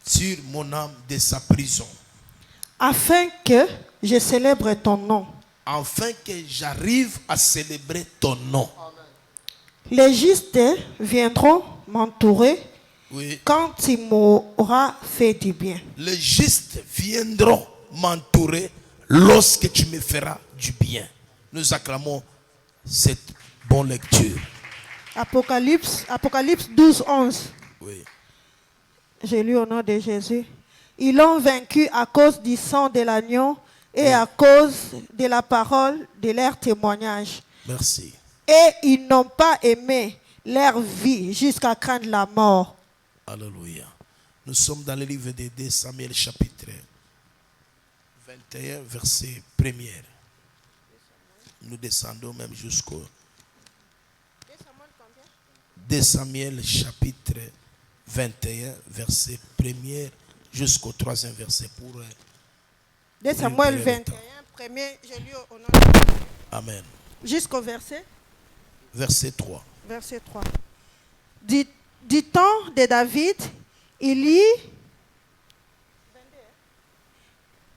sur mon âme de sa prison. Afin que je célèbre ton nom. Afin que j'arrive à célébrer ton nom. Les justes viendront m'entourer Oui. quand il m'aura fait du bien. Les justes viendront m'entourer lorsque tu me feras du bien. Nous acclamons cette bonne lecture. Apocalypse 12, 11. Oui. J'ai lu au nom de Jésus. Ils l'ont vaincu à cause du sang de l'agneau et à cause de la parole de leur témoignage. Merci. Et ils n'ont pas aimé leur vie jusqu'à craindre la mort. Alléluia. Nous sommes dans le livre de 2 Samuel chapitre 21 verset 1er. Nous descendons même jusqu'au 2 Samuel chapitre 21 verset 1er jusqu'au 3e verset pour 2 Samuel 21, premier, j'ai lu au nom de Jésus. Amen. Jusqu'au verset Verset 3. Verset 3. Du temps de David, il y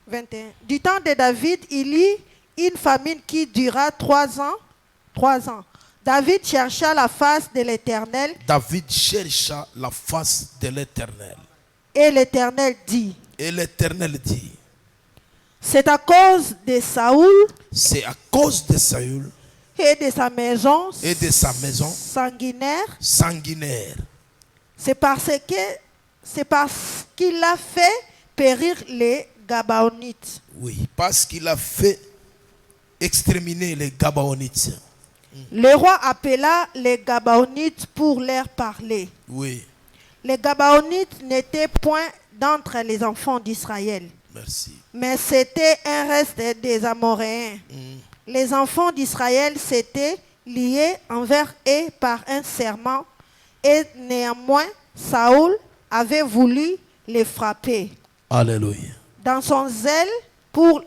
21. Du temps de David, il y une famine qui dura 3 ans. 3 ans. David chercha la face de l'Éternel. David chercha la face de l'Éternel. Et l'Éternel dit. Et l'Éternel dit. C'est à cause de Saül. C'est à cause de Saül. Et de sa maison. Et de sa maison. Sanguinaire. Sanguinaire. C'est parce qu'il a fait périr les Gabaonites. Oui, parce qu'il a fait exterminer les Gabaonites. Le roi appela les Gabaonites pour leur parler. Oui. Les Gabaonites n'étaient point d'entre les enfants d'Israël. Merci. Mais c'était un reste des Amoréens. Les enfants d'Israël s'étaient liés envers eux par un serment. Et néanmoins, Saül avait voulu les frapper. Alléluia. Dans son zèle pour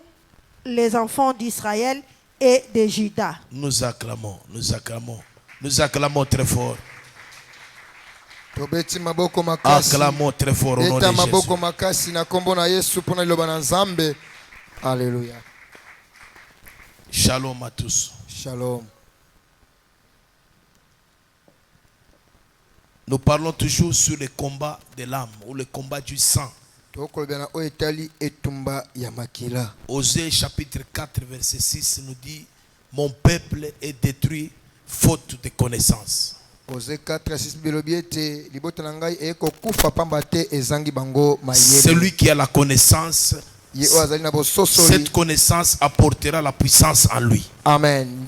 les enfants d'Israël et de Juda. Nous acclamons, nous acclamons. Nous acclamons très fort. Acclamons très fort au nom de Jésus. Alléluia. Shalom à tous. Shalom. Nous parlons toujours sur le combat de l'âme ou le combat du sang. Osée chapitre 4 verset 6 nous dit: mon peuple est détruit faute de connaissance. Celui qui a la connaissance, cette connaissance apportera la puissance en lui. Amen.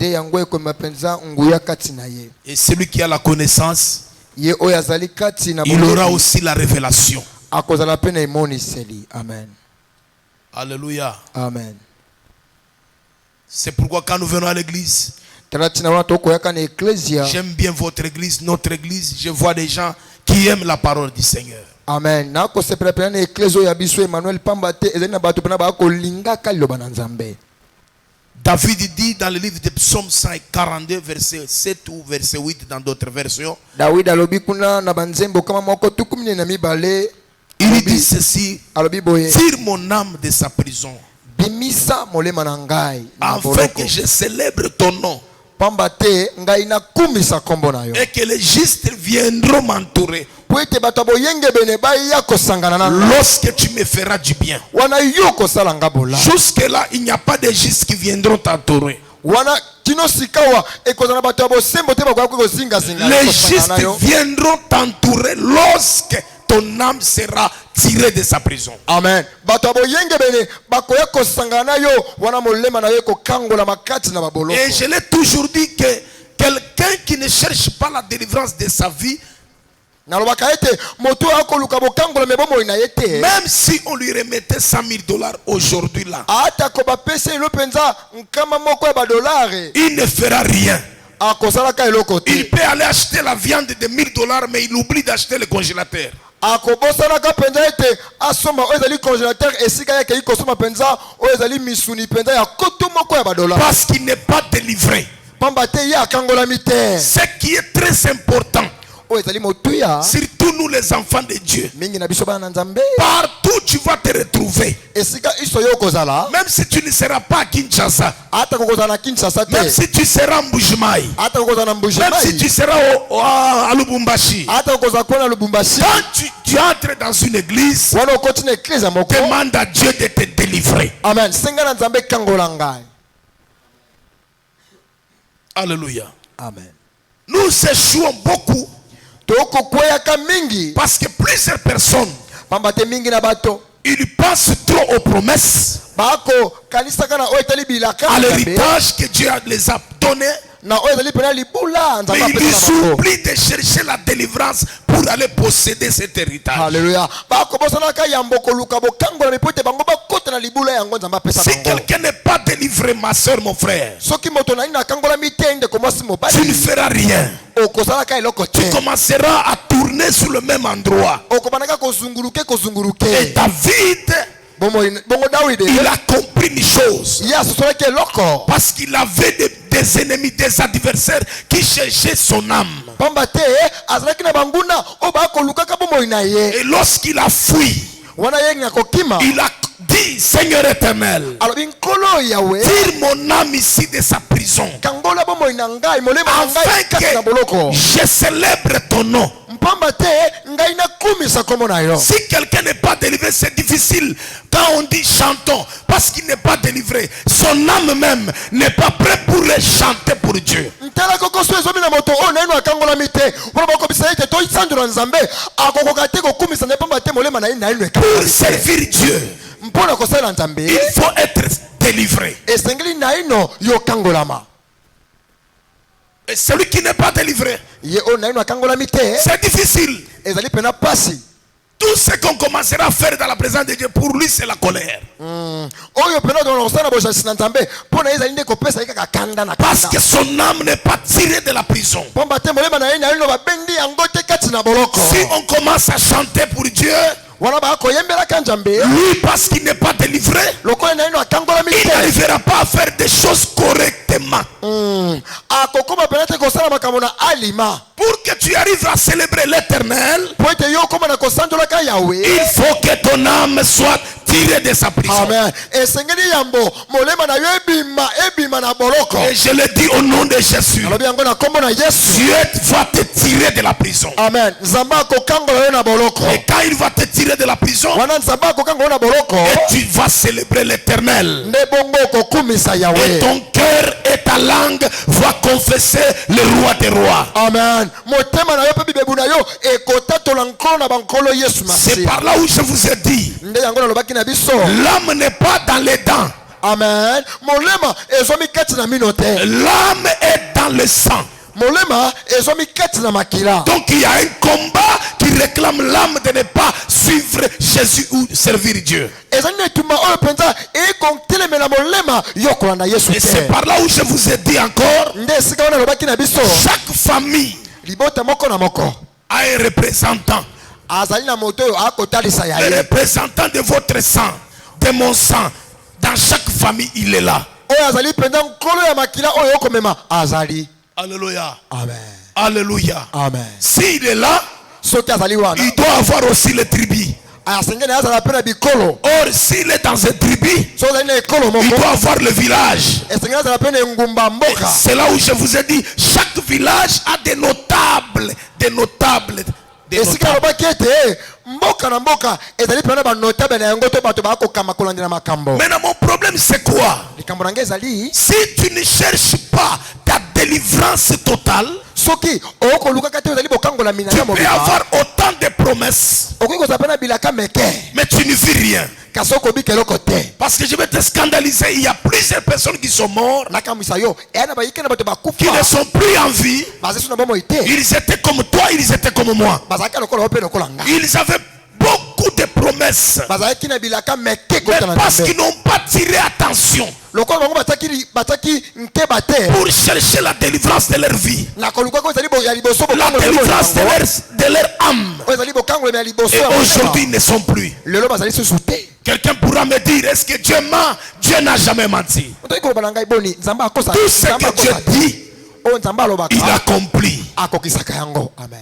Et celui qui a la connaissance, il aura aussi la révélation. Amen. Alléluia. Amen. C'est pourquoi quand nous venons à l'église, j'aime bien votre église, notre église. Je vois des gens qui aiment la parole du Seigneur. Amen. David dit dans le livre de Psaume 142, verset 7 ou verset 8 dans d'autres versions. Il dit ceci: tire mon âme de sa prison, afin que je célèbre ton nom, et que les justes viendront m'entourer lorsque tu me feras du bien. Jusque là, il n'y a pas de justes qui viendront t'entourer. Les justes viendront t'entourer lorsque ton âme sera tirée de sa prison. Amen. Et je l'ai toujours dit que quelqu'un qui ne cherche pas la délivrance de sa vie, même si on lui remettait $100,000 aujourd'hui là, il ne fera rien. Il peut aller acheter la viande de $1,000, mais il oublie d'acheter le congélateur. Parce qu'il n'est pas délivré. Ce qui est très important, oyo ezali motuya surtout nous les enfants de Dieu. mingi na biso bana na Nzambe Partout tu vas te retrouver. esika iso yo kozala Même si tu ne seras pas à Kinshasa, ata kokozala na Kinshasa même te si tu seras en Mbujimaï, ata kokozala na même si Mbujimayi tu seras à Lubumbashi, ata kokozala kuna Lubumbashi quand tu entres dans une église, wana okoti na eglise ya moko demande à Dieu de te délivrer. amen senga na Nzambe kangola ngai Alléluia. amen Nous échouons beaucoup tokokweyaka mingi parce que plusieurs personnes, pamba te mingi na bato ils pensent trop aux promesses, bako kanisaka na oyo etali bilaka à na Nzambe, l'héritage que Dieu les a donné, na oyo ezali pena libula Nzambe mais ils apesa na bango. oublient de chercher la délivrance pour aller posséder cet héritage. Alléluia. Bakobosanaka yambo koluka bokangola mipote bango bakota na libula yango Nzambe apesa Si bango. quelqu'un n'est pas délivré, ma soeur, mon frère, Soki moto na ina kangola mitende ko mwasi tu ne mobali feras rien. okosalaka eloko Tu te. commenceras à tourner sur le même endroit. Okobanaka kozunguluke Et kozunguluke. David, Bongo David il a compris une chose. ya sosolaki eloko. Parce qu'il avait des ennemis, des adversaires qui cherchaient son âme. Pamba te azalaki na banguna o bakolukaka bomoi na ye. Et lorsqu'il a fui, Wana ye ngakokima. il a dit, Seigneur éternel, Alobi nkolo yawe tire mon âme ici de sa prison, kangola bomoi na ngai molema na ngai afin kati na boloko. que je célèbre ton nom. Pamba te ngai nakumisa kombo na yo. Si quelqu'un n'est pas délivré, c'est difficile. Quand on dit chantons, parce qu'il n'est pas délivré, son âme même n'est pas prêt pour le chanter pour Dieu. ntela kokoso ezomi na moto oyo naino akangola te wana bakobisa ete tosandola Nzambe akokoka te kokumisa nde pamba te molema na ye naino Pour ekangola te. servir Dieu, mpona kosalela Nzambe il faut être délivré. esengeli naino yokangolama. Et celui qui n'est pas délivré, ye oyo naino akangolami te c'est difficile. ezali pena pasi. Tout ce qu'on commencera à faire dans la présence de Dieu, pour lui, c'est la colère. oyo pena tona kosala boshasi na Nzambe mpona ye ezali nde kopesa ye kaka kanda na Parce que kanda. son âme n'est pas tirée de la prison. Pamba te molema na ye naino babendi yango te kati na boloko. Si on commence à chanter pour Dieu, wana bakoyembelaka Nzambe lui, parce qu'il n'est pas délivré, lokola naino akangolami il te n'arrivera pas à faire des choses correctement. akokoma pena te kosala makambo na alima. Pour que tu arrives à célébrer l'éternel, po ete yo okoma na kosandolaka yawe. il faut que ton âme soit tirée de sa prison. Amen. Esengeli yambo molema na yo ebima na boloko. Et je le dis au nom de Jésus, Alobi yango na kombo na Yesu. Dieu va te tirer de la prison. Amen. Nzambe akokangola yo na boloko. Et quand il va te tirer de la prison, Wana Nzambe akokangola yo na boloko. et tu vas célébrer l'éternel, Nde bongo okokumisa et yawe. ton cœur et ta langue va confesser le roi des rois. Amen. Motema na yo pe bibebu na yo ekotatola nkolo na bankolo Yesu C'est masi. par là où je vous ai dit, Nde yango nalobaki na biso. l'âme n'est pas dans les dents, Amen. Molema ezomi kati na mino te. l'âme est dans le sang. Molema ezomi kati na makila. Donc il y a un combat qui réclame l'âme de ne pas suivre Jésus ou servir Dieu. Ezali na etumba oyo penza ekontelemela molema yo kolanda Yesu Et c'est te. par là où je vous ai dit encore, Nde esika wana nalobaki na biso. chaque famille Libota moko na moko a un représentant. azali na moto oyo akotalisa ya Le ye. représentant de votre sang, de mon sang. Dans chaque famille, il est là. Oyo azali penza nkolo ya makila oyo okomema azali. Alléluia. Amen. Alléluia. Amen. S'il est là, Soki azali wana il doit avoir aussi les tribus. asengeli azala pe na bikolo. Or, s'il est dans un tribu, So azali na ekolo il moko doit avoir le village. esengeli azala pe na engumba mboka. C'est là où je vous ai dit, chaque village a des notables. Des notables. Des Esika notables. alobaki ete mboka na mboka ezali pe na banotable na yango to bato bakokama kolandela makambo. Maintenant, mon problème, c'est quoi? Likambo na ngai ezali Si tu ne cherches pas ta délivrance totale, soki okolukaka te ozali bokangola mina tu ya peux mobima avoir autant de promesses, okoki kozala pe na bilaka meke mais tu ne vis rien. kasi okobika eloko te. Parce que je vais te scandaliser. Il y a plusieurs personnes qui sont mortes, nakamwisa yo eya na bayike na bato qui ne bakufa sont plus en vie. bazali so na bomoi te Ils étaient comme toi, ils étaient comme moi. bazalaki lokola yo mpe lokola nga Ils avaient beaucoup de promesses, bazalaki na bilaka meke mais kota na parce Nzambe. qu'ils n'ont pas tiré attention lokola bango bataki nkeba te pour chercher la délivrance de leur vie, na koluka ko ezali ya liboso la bokangolema délivrance de leur âme. oyo ezali bokangolema ya liboso Et ya aujourd'hui, ils motema. ne sont plus. lelo bazali susu te. Quelqu'un pourra me dire, est-ce que Dieu ment? Dieu n'a jamais menti. otoki koloba na ngai boni nzambe akosa Tout ce que Dieu dit, oyo nzambe alobaka il accomplit. akokisaka yango. Amen.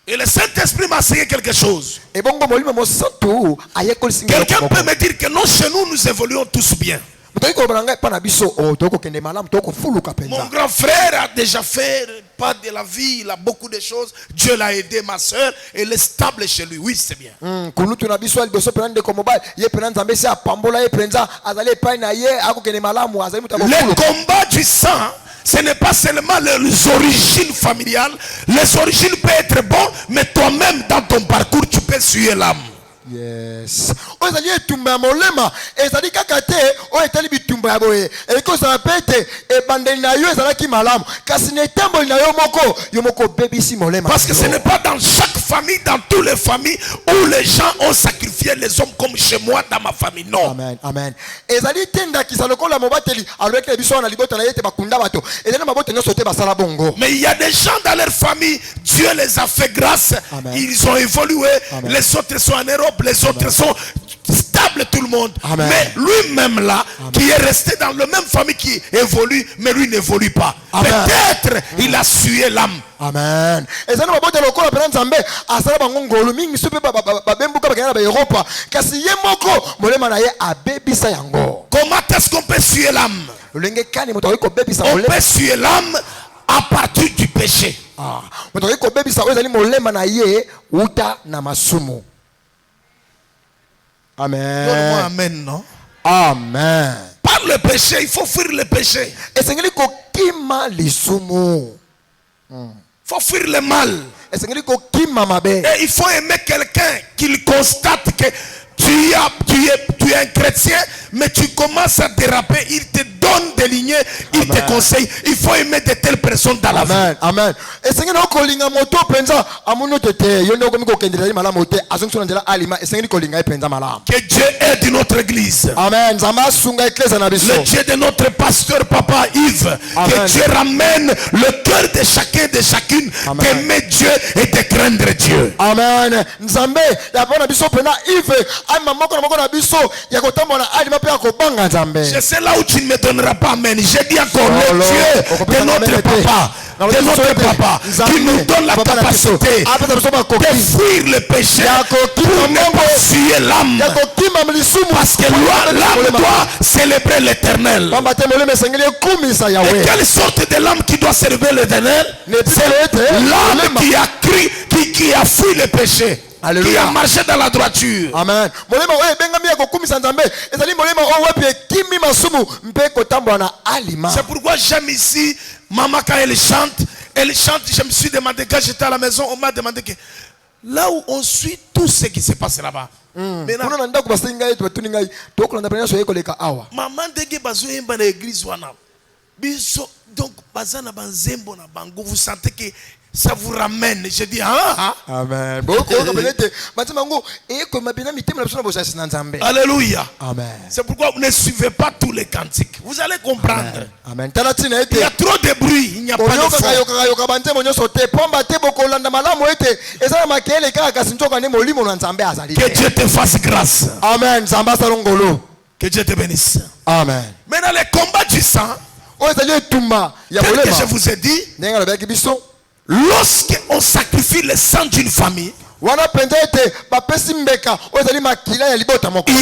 Et le Saint-Esprit m'a enseigné quelque chose. Et bongo molimo mosantu ayekolisinga. Quelqu'un peut me dire que non, chez nous, nous évoluons tous bien. Mon grand frère a déjà fait pas de la vie, il a beaucoup de choses. Dieu l'a aidé, ma soeur, elle est stable chez lui. Oui, c'est bien. Le combat du sang, ce n'est pas seulement les origines familiales. Les origines peuvent être bonnes, mais toi-même, dans ton parcours, tu peux suer l'âme. Yes. Ozali etumba ya molema ezali kaka te o etali bitumba ya boye ekozala pete ebandeli na yo ezalaki malamu kasi netamboli na yo moko bebisi molema. Parce que ce n'est pas dans chaque famille, dans toutes les familles où les gens ont sacrifié les hommes comme chez moi dans ma famille. Non. Amen. Amen. Ezali tenda kisalokola mobateli alobeki biso na libota na yete bakunda bato ezali mabote nyonso te basala bongo. Mais il y a des gens dans leur famille, Dieu les a fait grâce. Amen. Ils ont évolué. Amen. Les autres sont en Europe. Les autres sont stables, tout le monde. Amen. Mais lui-même là, amen, qui est resté dans la même famille qui évolue, mais lui n'évolue pas. Peut-être il a sué l'âme. Amen. Comment est-ce qu'on peut suer l'âme? On peut suer l'âme à partir du péché. Amen. Donne-moi amen, non? Amen. Par le péché, il faut fuir le péché. Il faut fuir le mal. Et il faut aimer quelqu'un qui constate que tu es un chrétien, mais tu commences à déraper. Il te donne des lignées, il Amen, te conseille. Il faut aimer de telles personnes dans la vie. Amen. Que Dieu aide notre église. Amen. Le Dieu de notre pasteur Papa Yves. Amen. Que Dieu ramène le cœur de chacun, de chacune, d'aimer Dieu et de craindre Dieu. Amen. Je sais là où tu ne me donneras pas amen. J'ai dit encore le Dieu de notre papa. De notre papa qui nous donne la capacité de fuir le péché pour ne pas fuir l'âme. Parce que l'âme doit célébrer l'éternel. Et quelle sorte de l'âme qui doit célébrer l'éternel? C'est l'âme qui a cru, qui a fui le péché. Alléluia. Qui a marché dans la droiture. Amen. C'est pourquoi j'aime ici, maman quand elle chante, je me suis demandé, quand j'étais à la maison, on m'a demandé que là où on suit tout ce qui se passe là-bas. Maman dege bazo yemba na église wana. Biso donc bazana banzembo na bango, vous sentez que ça vous ramène. Je dis Amen. Alléluia. Amen. C'est pourquoi vous ne suivez pas tous les cantiques. Vous allez comprendre. Amen. Il y a trop de bruit. Il n'y a pas de fond. Que Dieu te fasse grâce. Amen. Que Dieu te bénisse. Amen. Maintenant les combats du sang, tel que je vous ai dit, lorsqu'on sacrifie le sang d'une famille, il y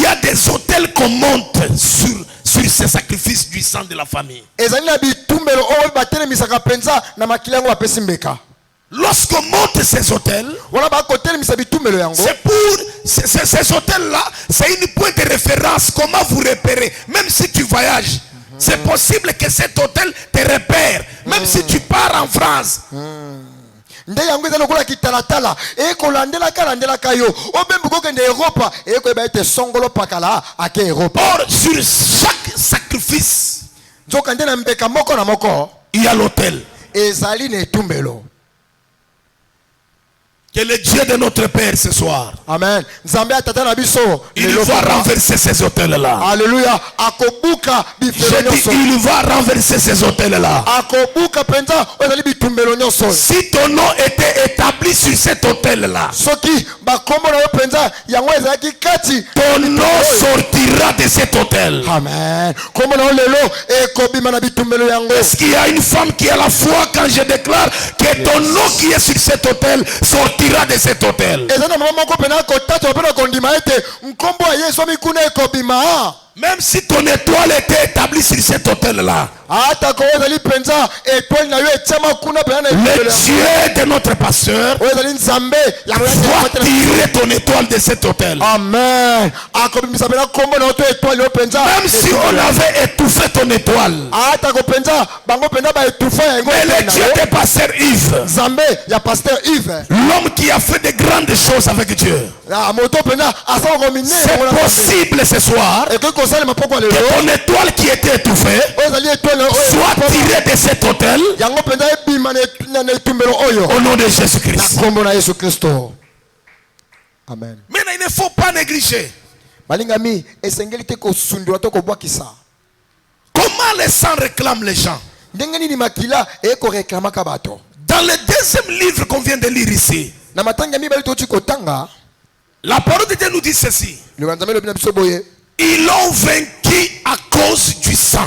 a des autels qu'on monte sur ces sacrifices du sang de la famille. Lorsqu'on monte ces autels, c'est pour ces autels-là, c'est une point de référence. Comment vous repérer? Même si tu voyages, c'est possible que cet hôtel te repère. Même si tu pars en France. Or, sur chaque sacrifice, il y a l'autel. Que le Dieu de notre Père ce soir, Amen, il va renverser ces hôtels-là. Alléluia. Il va renverser ces hôtels-là. Si ton nom était établi sur cet hôtel-là, penza yango ezalaki kati ton nom sortira de cet hôtel. amen kombo na lelo ekobima na bitumbelo yango. Est-ce qu'il y a une femme qui a la foi quand je déclare que ton nom qui est sur cet hôtel sortira de cet hôtel? ezana mama moko pena kotata pena kondima ete nkombo ya Yesu mikuna ekobima. Même si ton étoile était établie sur cet hôtel-là, le Dieu de notre pasteur va tirer ton étoile de cet hôtel. Amen. Même si on avait étouffé ton étoile, mais le Dieu de pasteur Yves, l'homme qui a fait de grandes choses avec Dieu, c'est possible ce soir que ton étoile qui était étouffée soit tirée de cet hôtel au nom de Jésus-Christ. Amen. Maintenant, il ne faut pas négliger. Comment le sang réclame les gens? Dans le deuxième livre qu'on vient de lire ici, la parole de Dieu nous dit ceci: ils l'ont vaincu à cause du sang.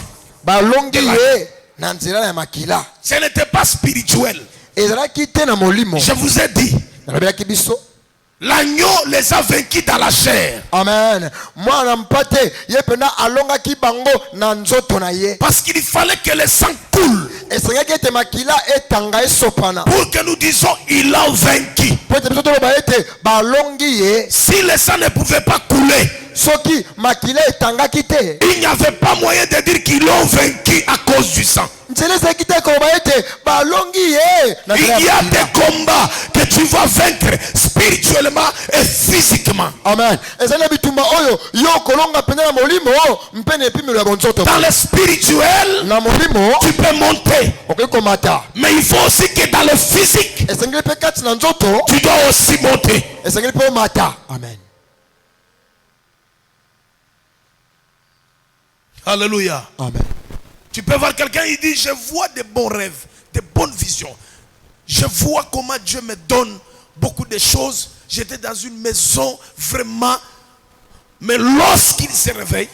Ce n'était pas spirituel. Je vous ai dit, l'agneau les a vaincus dans la chair. Amen. Parce qu'il fallait que le sang coule pour que nous disions ils l'ont vaincu. Si le sang ne pouvait pas couler, il n'y avait pas moyen de dire qu'ils l'ont vaincu à cause du sang. Il y a des combats que tu vas vaincre spirituellement et physiquement. Amen. Dans le spirituel, tu peux monter. Mais il faut aussi que dans le physique, tu dois aussi monter. Amen. Alléluia. Amen. Tu peux voir quelqu'un, il dit, je vois des bons rêves, des bonnes visions. Je vois comment Dieu me donne beaucoup de choses. J'étais dans une maison vraiment. Mais lorsqu'il se réveille,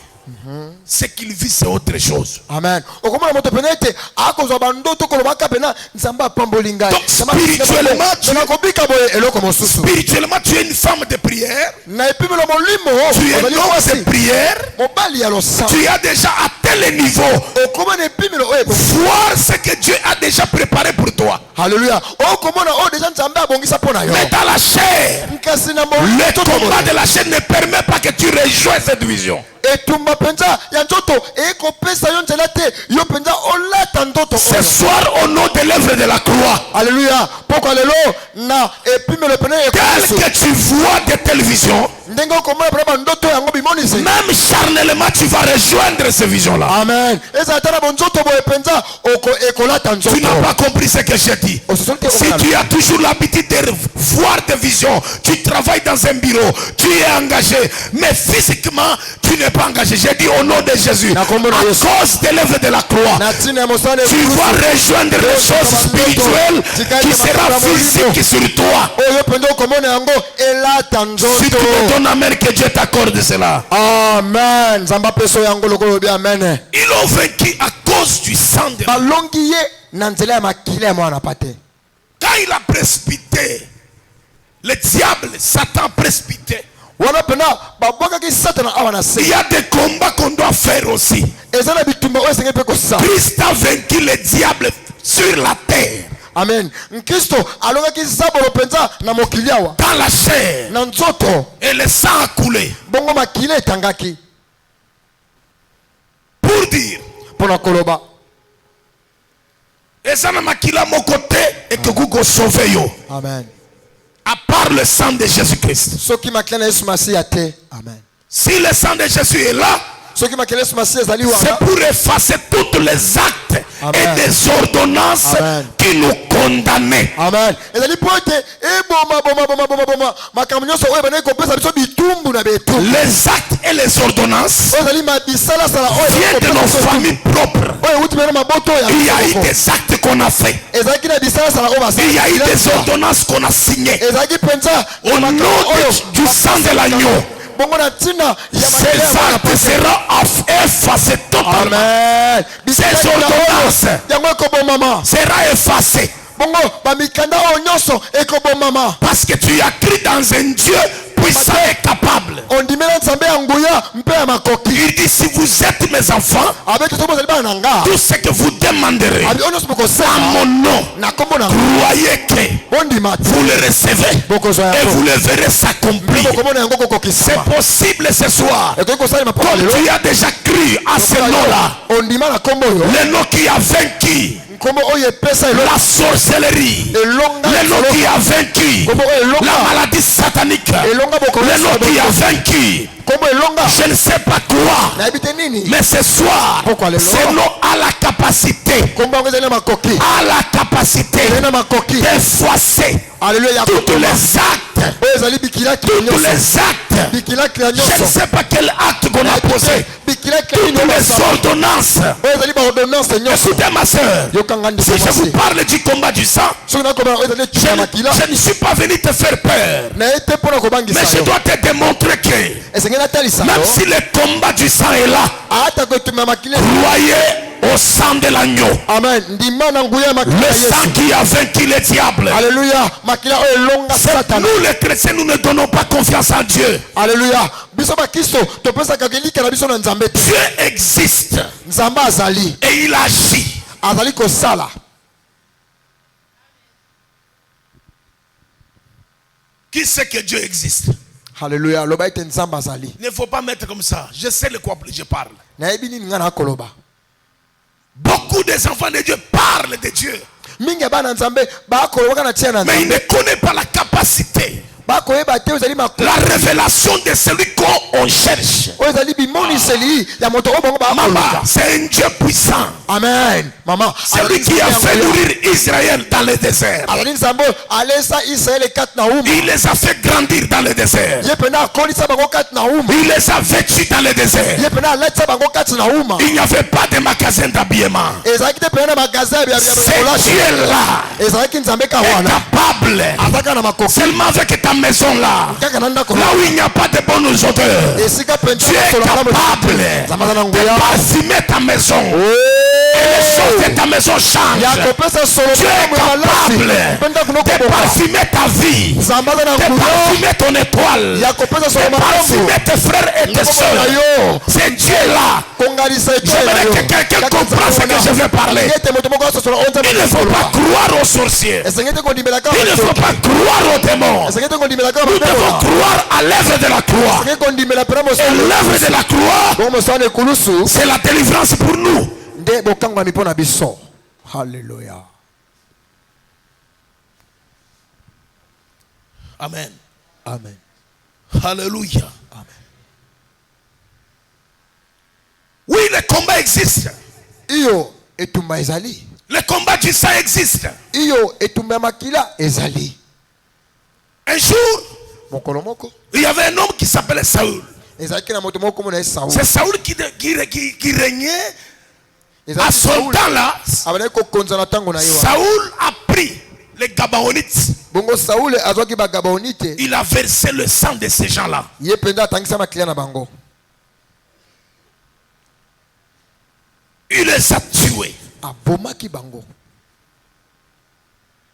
ce qu'il vit, c'est autre chose. Amen. Donc, spirituellement, tu es une femme de prière. Tu es un homme de prière. Tu as déjà atteint le niveau. Voir ce que Dieu a déjà préparé pour toi. Alléluia. Mais dans la chair, le combat de la chair ne permet pas que tu rejoignes cette vision. Ce soir, au nom de l'œuvre de la croix, Alléluia. tel que tu vois de telles visions, même charnellement tu vas rejoindre ces visions-là. Amen. Tu n'as pas compris ce que j'ai dit. Si tu as toujours l'habitude de voir des visions, tu travailles dans un bureau, tu es engagé, mais physiquement tu n'es pas engagé. J'ai dit au nom de Jésus, à cause de l'œuvre de la croix, tu vas rejoindre les choses spirituelles qui sera physique sur toi. Si tu me donnes amen, que Dieu t'accorde cela. Amen. Ils l'ont vaincu à cause du sang de la... Quand il a précipité, le diable, Satan précipité, il y a des combats qu'on doit faire aussi. Christ a vaincu le diable sur la terre. Amen. Dans la chair. Et le sang a coulé. Pour dire. Et ça n'a makila mon côté et que vous sauvez yo. Amen. À part le sang de Jésus-Christ. Amen. Si le sang de Jésus est là, Ce qui m'a créé ce massé ezali wana. C'est pour effacer tous les actes et des ordonnances qui nous condamnaient. Amen. Ezali pote boma makambo nyonso oyo bana kopesa biso bitumbu na betu. Les actes et les ordonnances Ezali mabisala sala oyo viennent de nos familles propres. oyo uti bana maboto ya. Il y a eu des actes qu'on a fait. Ezali kina bisala sala oyo basa. Il y a eu des ordonnances qu'on a signées. Ezali penza Au nom du sang de l'agneau. bongo na tina ya Ces actes seront effacés totalement. Amen. Ces ordonnances yango ko bon mama. sera effacé. Bongo ba mikanda o nyonso e ko bon mama. Parce que tu as cru dans un Dieu puissant et capable. On dit maintenant nzambe ya nguya mpe ya makoki. Il dit si vous êtes mes enfants, Avec tout ça bana nanga. tout ce que vous demanderez Abi ono spoko à sema mon nom, na kombo na croyez que bondi mat. vous le recevez et vous le verrez s'accomplir. Boko mona yango ko C'est kisama. possible ce soir. Et ko sala mapo Comme lelo. tu as déjà cru à ce nom-là, On dit na kombo yo. le nom qui a vaincu Kombo oyo pesa elo. la sorcellerie, Elonga. le nom qui a vaincu Kombo elonga. la maladie satanique, Elonga boko. le nom qui a vaincu Kombo elonga. je ne sais pas quoi, Na ebite nini? mais ce soir Pourquoi le nom? ce nom a la capacité Kombo ngo ezali makoki. a la capacité Ezali makoki. d'effacer Alléluia. tous les actes, Oyo ezali bikila tous nyonso. les actes. Bikila Je ne nyonso. sais pas quel acte qu'on a posé, Bikila toutes les ordonnances. oyo ezali ba ordonnance nyonso. Écoutez ma soeur, Yokanga ndi si je vous semasi. parle du combat du sang, Soki nakoba oyo ezali je tina makila. je ne suis pas venu te faire peur, Na ete pona kobangisa mais je yo. dois te démontrer que Esengeli atalisa même yo. si le combat du sang est là, Ata kotumba makila. croyez au sang de l'agneau, Amen. Ndima na nguya makila le Yesu. sang qui a vaincu le diable. Alléluia. Makila oyo elonga Satan. Nous les chrétiens, nous ne donnons pas confiance en Dieu. Alléluia. Biso ba Kristo topesaka kelika na biso na Nzambe te. Dieu existe Nzambe azali. et il agit. Azali kosala. Qui sait que Dieu existe? Alléluia. Loba ete Nzambe azali. Il ne faut pas mettre comme ça. Je sais de quoi je parle. Na yebi nini nga na koloba. Beaucoup des enfants de Dieu parlent de Dieu, Mingi bana Nzambe ba koloba na tia na mais ils Nzambe. ne connaissent pas la capacité, Ba koyeba te ezali makolo. la révélation de celui qu'on cherche. Oyo ezali bimoniseli ya moto oyo bango ba Maman, koloba. c'est un Dieu puissant. Amen. Mama. Celui qui a fait nourrir Israël dans le désert. Azali Nzambe alesa Israël kat na uma. Il les a fait grandir dans le désert. Ye pena akolisa bango kat na uma. Il les a vêtus dans le désert. Ye pena aletisa bango kat na uma. Il n'y avait pas de magasin d'habillement. Ezalaki te pena na magasin ya C'est Dieu-là ezalaki Nzambe ka est wana. capable. Azaka na makoki. Seulement avec ta maison là, Kaka na ndako. là où il n'y a pas de bonnes odeurs, Esika penza tu es solo kama capable Nzambe na de nguya. parfumer ta maison. Et les choses de ta maison Ya changent. kopesa solo Tu es capable Penda kunoko de boka. parfumer ta vie, Nzambe na de nguya. parfumer ton étoile, Ya kopesa de solo makambo. parfumer tes frères et tes Ngoko na soeurs. yo. C'est Dieu-là. Kongalisa J'aimerais que quelqu'un comprenne ce que je vais parler. Yete moto moko solo onza Il ne faut pas croire aux sorciers. Esengete kondimela kama. Il ne faut pas croire aux démons. Esengete kondimela kama. Nous devons croire à l'œuvre de la croix. Esengete kondimela pena mo. Et l'œuvre de la croix, Bomo sana kulusu. c'est la délivrance pour nous. Nde bokangwa mipona biso. Hallelujah. Amen. Amen. Alléluia. Amen. Oui, le combat existe. Iyo etumba ezali. Le combat du sang existe. Iyo etumba makila ezali. Un jour, Mokolo moko. il y avait un homme qui s'appelait Saül. Ezalaki na moto moko mona Saul. C'est Saül qui régnait. À son temps-là, Abana ko konza na tango na yo. Saül a pris les Gabaonites. Bongo Saul azwaki ba Gabonite. Il a versé le sang de ces gens-là. Ye penda tangisa makila na bango. Il les a tués. Abomaki bango.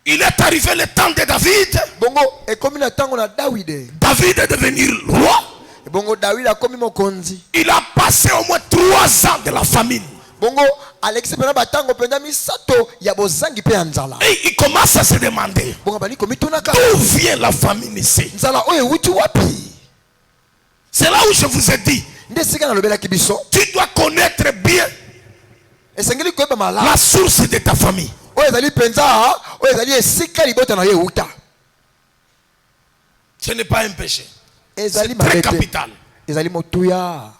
Il est arrivé le temps de David. Bongo ekomi na tango na David. David est devenu roi. Bongo David akomi mokonzi. Il a passé au moins 3 ans de la famine. Bongo Alexis pena batango penda misato ya bozangi pe nzala. Et il commence à se demander, Bongo bali komi tonaka. d'où vient la famine ici? Nzala oye wuti wapi? C'est là où je vous ai dit, Nde sika na lobela kibiso. tu dois connaître bien Esengeli koyeba mala. la source de ta famille. Oye ezali penza, oye ezali esika libota na ye wuta. Ce n'est pas un péché. Ezali C'est très mabete. capital. Ezali motuya.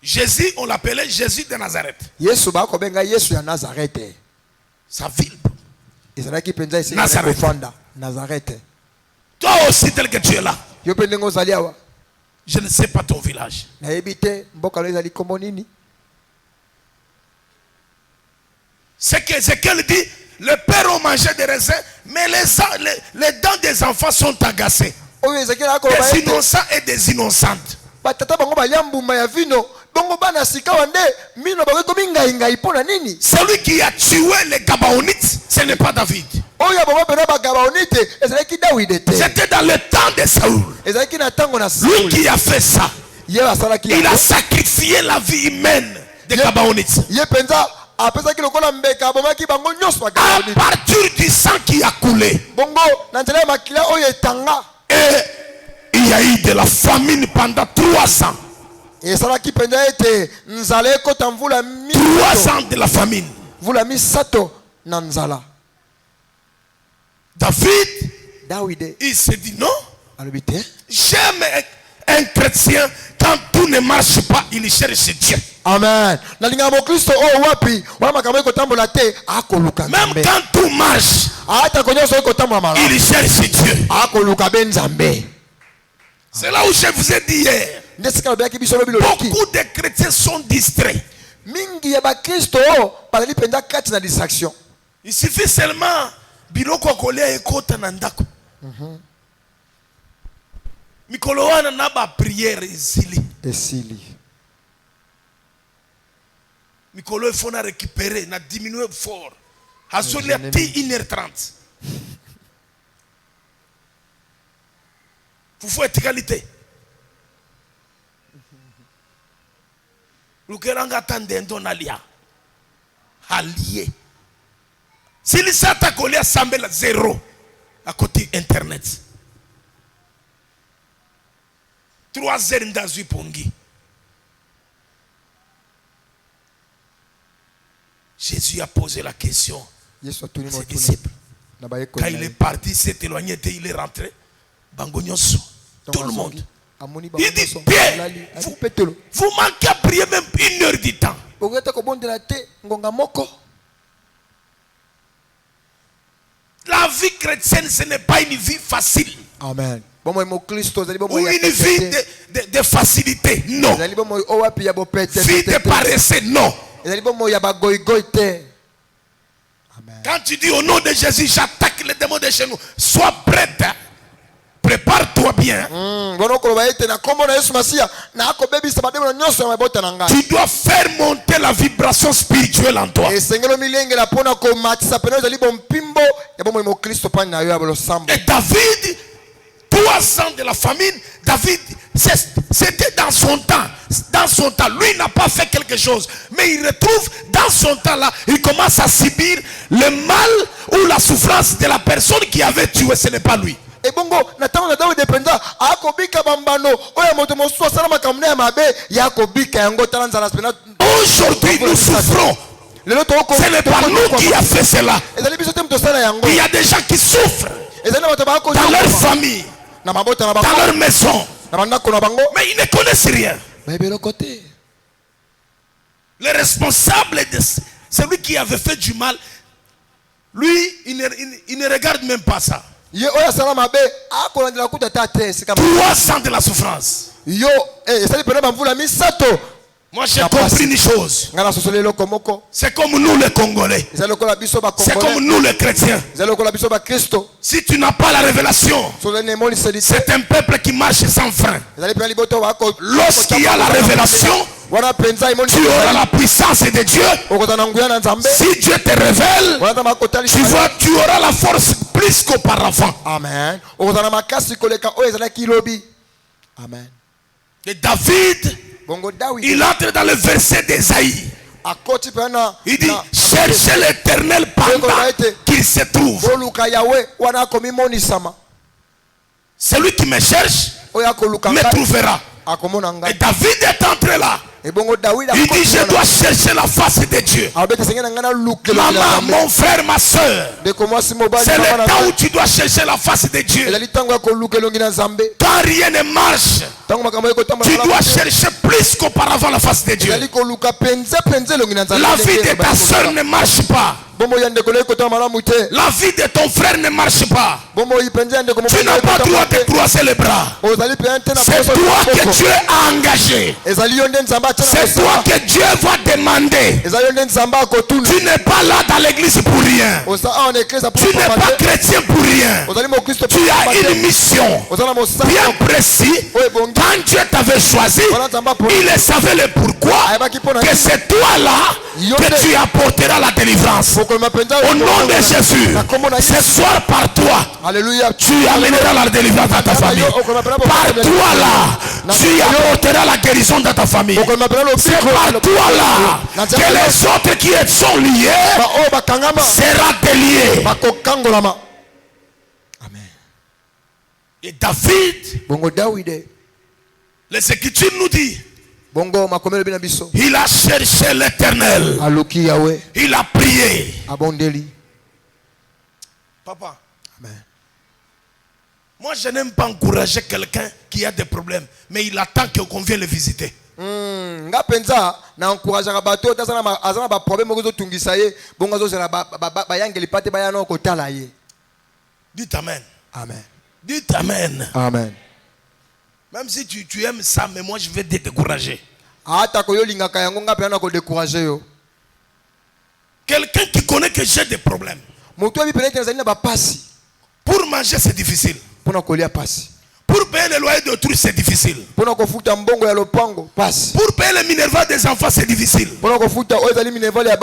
Jésus, on l'appelait Jésus de Nazareth. Yesu bakobenga Yesu ya Nazareth. Sa ville. Ezalaki penza esi Nazareth. kofanda Nazareth. Toi aussi, tel que tu es là. Yo pendengo zali awa. Je ne sais pas ton village. Na yebite mboka lo ezali kombo nini? C'est que Ézéchiel dit, le père ont mangé des raisins, mais les dents des enfants sont agacées. Oyo Ezekiel Des akoloba ete innocents et des innocentes. batata bango balia mbuma ya vino bongo bana sika wande mino bakomi ngai pona nini? Celui qui a tué les Gabaonites, ce n'est pas David. Oyo bango pena bagabaonite ezalaki Dawid te. C'était dans le temps de Saoul. Ezalaki na tango na Lui Saul. qui a fait ça, Ye basalaki il a yango. sacrifié la vie humaine des Gabaonites. Ye penza apesaki lokola mbeka abomaki bango nyonso À bagabaonite. partir du sang qui a coulé, Bongo na nzela ya makila oyo etanga et il y a eu de la famine pendant 3 ans. esalaki penza ete nzala ekota mvula 3 ans de la famine. mvula misato na nzala. David, Dawid il s'est dit non, alobi te j'aime un chrétien quand tout ne marche pas, il cherche Dieu. amen. Nalinga mokristo oyo wapi wana makambo ekotambola te akoluka Même nzambe. quand tout marche, Ata konyoso ekotambola malamu il cherche Dieu. akoluka be nzambe. C'est là où je vous ai dit hier. Nde sika lobelaki biso lobi loloki Beaucoup de chrétiens sont distraits. mingi ya bakristo oyo bazali mpenza kati na distraction. Il suffit seulement biloko ya kolia ekota na ndako. Mikolo wana na ba prière ezili. Esili Mikolo il faut na récupérer, na diminuer fort. Azolia ti 1h30. Faut être qualité. Lukeranga tandendo nalia. Allié. S'il s'attaque au lia sambela 0 à côté internet. 3 heures d'azui pongi. Jésus a posé la question Yesu à atuni ses motuna disciples. na bayeko. Quand il est parti, s'est éloigné, il est rentré. Bangonyonso. Tout le monde. amoni Il dit, bango bien, vous petelo vous manquez à prier même 1 heure du temps. bongeta ko bondela te ngonga moko. La vie chrétienne, ce n'est pas une vie facile. Amen. Bomo mo Kristo zali bomo Ou ya une vie de facilité. Non. zali bomo owapi ya bopete. Vie de paresse. Non. Zali bomo ya bagoigoi te. Amen. Quand tu dis au nom de Jésus, j'attaque les démons de chez nous. Sois prête. Hein. Prépare-toi bien. Bono ko ba ete na kombo na Yesu Masia na ako bebisa bademo na nyonso ya mabota na ngai. Tu dois faire monter la vibration spirituelle en toi. Esengelo milenge la pona ko matisa peno zali bompimbo ya bomo mo Kristo pani na yo ya bolo sambo. Et David, 3 ans de la famine, David, c'était dans son temps. Dans son temps, lui il n'a pas fait quelque chose. Mais il retrouve dans son temps là, il commence à subir le mal ou la souffrance de la personne qui avait tué. Ce n'est pas lui. Et bongo na tango na David depenza akobika bambano oyo moto mosusu asala makambo ya mabe ya kobika yango tala nzala spena. Aujourd'hui nous souffrons. Ce n'est pas nous qui a fait cela. Il y a des gens qui souffrent dans leur famille, dans leur maison, mais ils ne connaissent rien. Le responsable de celui qui avait fait du mal, lui, il ne regarde même pas ça. 3 ans de la souffrance. Moi j'ai compris une chose. C'est comme nous les Congolais. C'est comme nous les chrétiens. Si tu n'as pas la révélation, c'est un peuple qui marche sans frein. Lorsqu'il y a la révélation, tu auras la puissance de Dieu. Si Dieu te révèle, tu auras la force plus qu'auparavant. Amen. Amen. Et David, il entre dans le verset d'Ésaïe. Il dit, cherchez l'Éternel pendant qu'il se trouve. Celui qui me cherche me trouvera. Et David est entré là. Et bongo David Il dit, je dois chercher la face de Dieu. Maman, mon frère, ma soeur, c'est le temps où tu dois chercher la face de Dieu. Quand rien ne marche, tu dois chercher plus qu'auparavant la face de Dieu. La vie de ta soeur ne marche pas. La vie de ton frère ne marche pas. Tu n'as pas le droit de croiser les bras. C'est toi que Dieu a engagé. C'est toi que Dieu va demander. Tu n'es pas là dans l'église pour rien. Tu n'es pas chrétien pour rien. Tu as une mission bien précise. Quand Dieu t'avait choisi, il savait le pourquoi. Que c'est toi là que tu apporteras la délivrance. Au nom de Jésus, ce soir par toi, tu amèneras la délivrance dans ta famille. Par toi là, tu apporteras la guérison dans ta famille. C'est par toi là que les autres qui sont liés seront déliés. Amen. Et David, les Écritures nous disent, il a cherché l'Éternel. Il a prié. Papa, amen. Moi je n'aime pas encourager quelqu'un qui a des problèmes, mais il attend qu'on vienne le visiter. Dites amen. Amen. Dites amen. Amen. Même si tu aimes ça, mais moi je vais te décourager. Quelqu'un qui connaît que j'ai des problèmes. Pour manger c'est difficile. Pour payer le loyer d'autrui c'est difficile. Pour payer le minerval des enfants c'est difficile.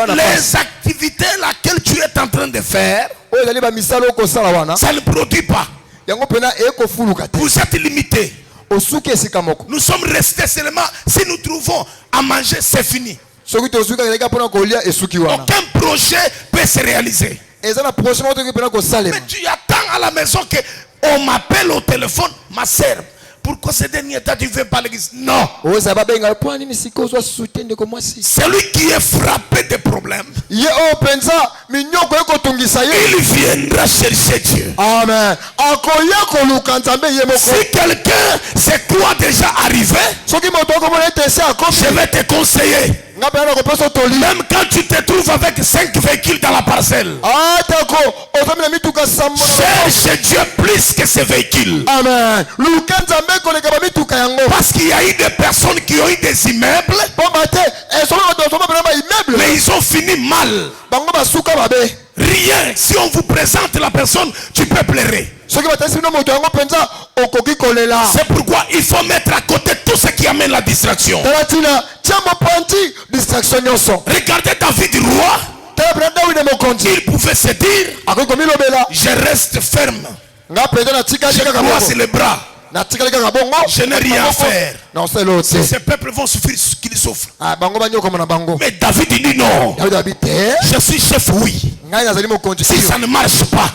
Les activités laquelle tu es en train de faire, ça ne produit pas. Vous êtes limité. Nous sommes restés seulement. Si nous trouvons à manger, c'est fini. Aucun projet peut se réaliser. Mais tu attends à la maison qu'on m'appelle au téléphone, ma sœur. Pourquoi ces derniers temps tu ne veux pas l'église? Non. Celui qui est frappé de problèmes, il viendra chercher Dieu. Amen. Si quelqu'un se croit déjà arrivé, je vais te conseiller. Même quand tu te trouves avec 5 véhicules dans la parcelle, cherche Dieu plus que ces véhicules. Amen. Parce qu'il y a eu des personnes qui ont eu des immeubles, mais ils ont fini mal. Rien. Si on vous présente la personne, tu peux pleurer. C'est pourquoi il faut mettre à côté tout ce qui amène la distraction. Regardez David roi. Il pouvait se dire, je reste ferme. Je croise les bras. Je n'ai rien à faire. Ces peuples vont souffrir ce qu'ils souffrent. Mais David dit non. Je suis chef, oui. Si ça ne marche pas,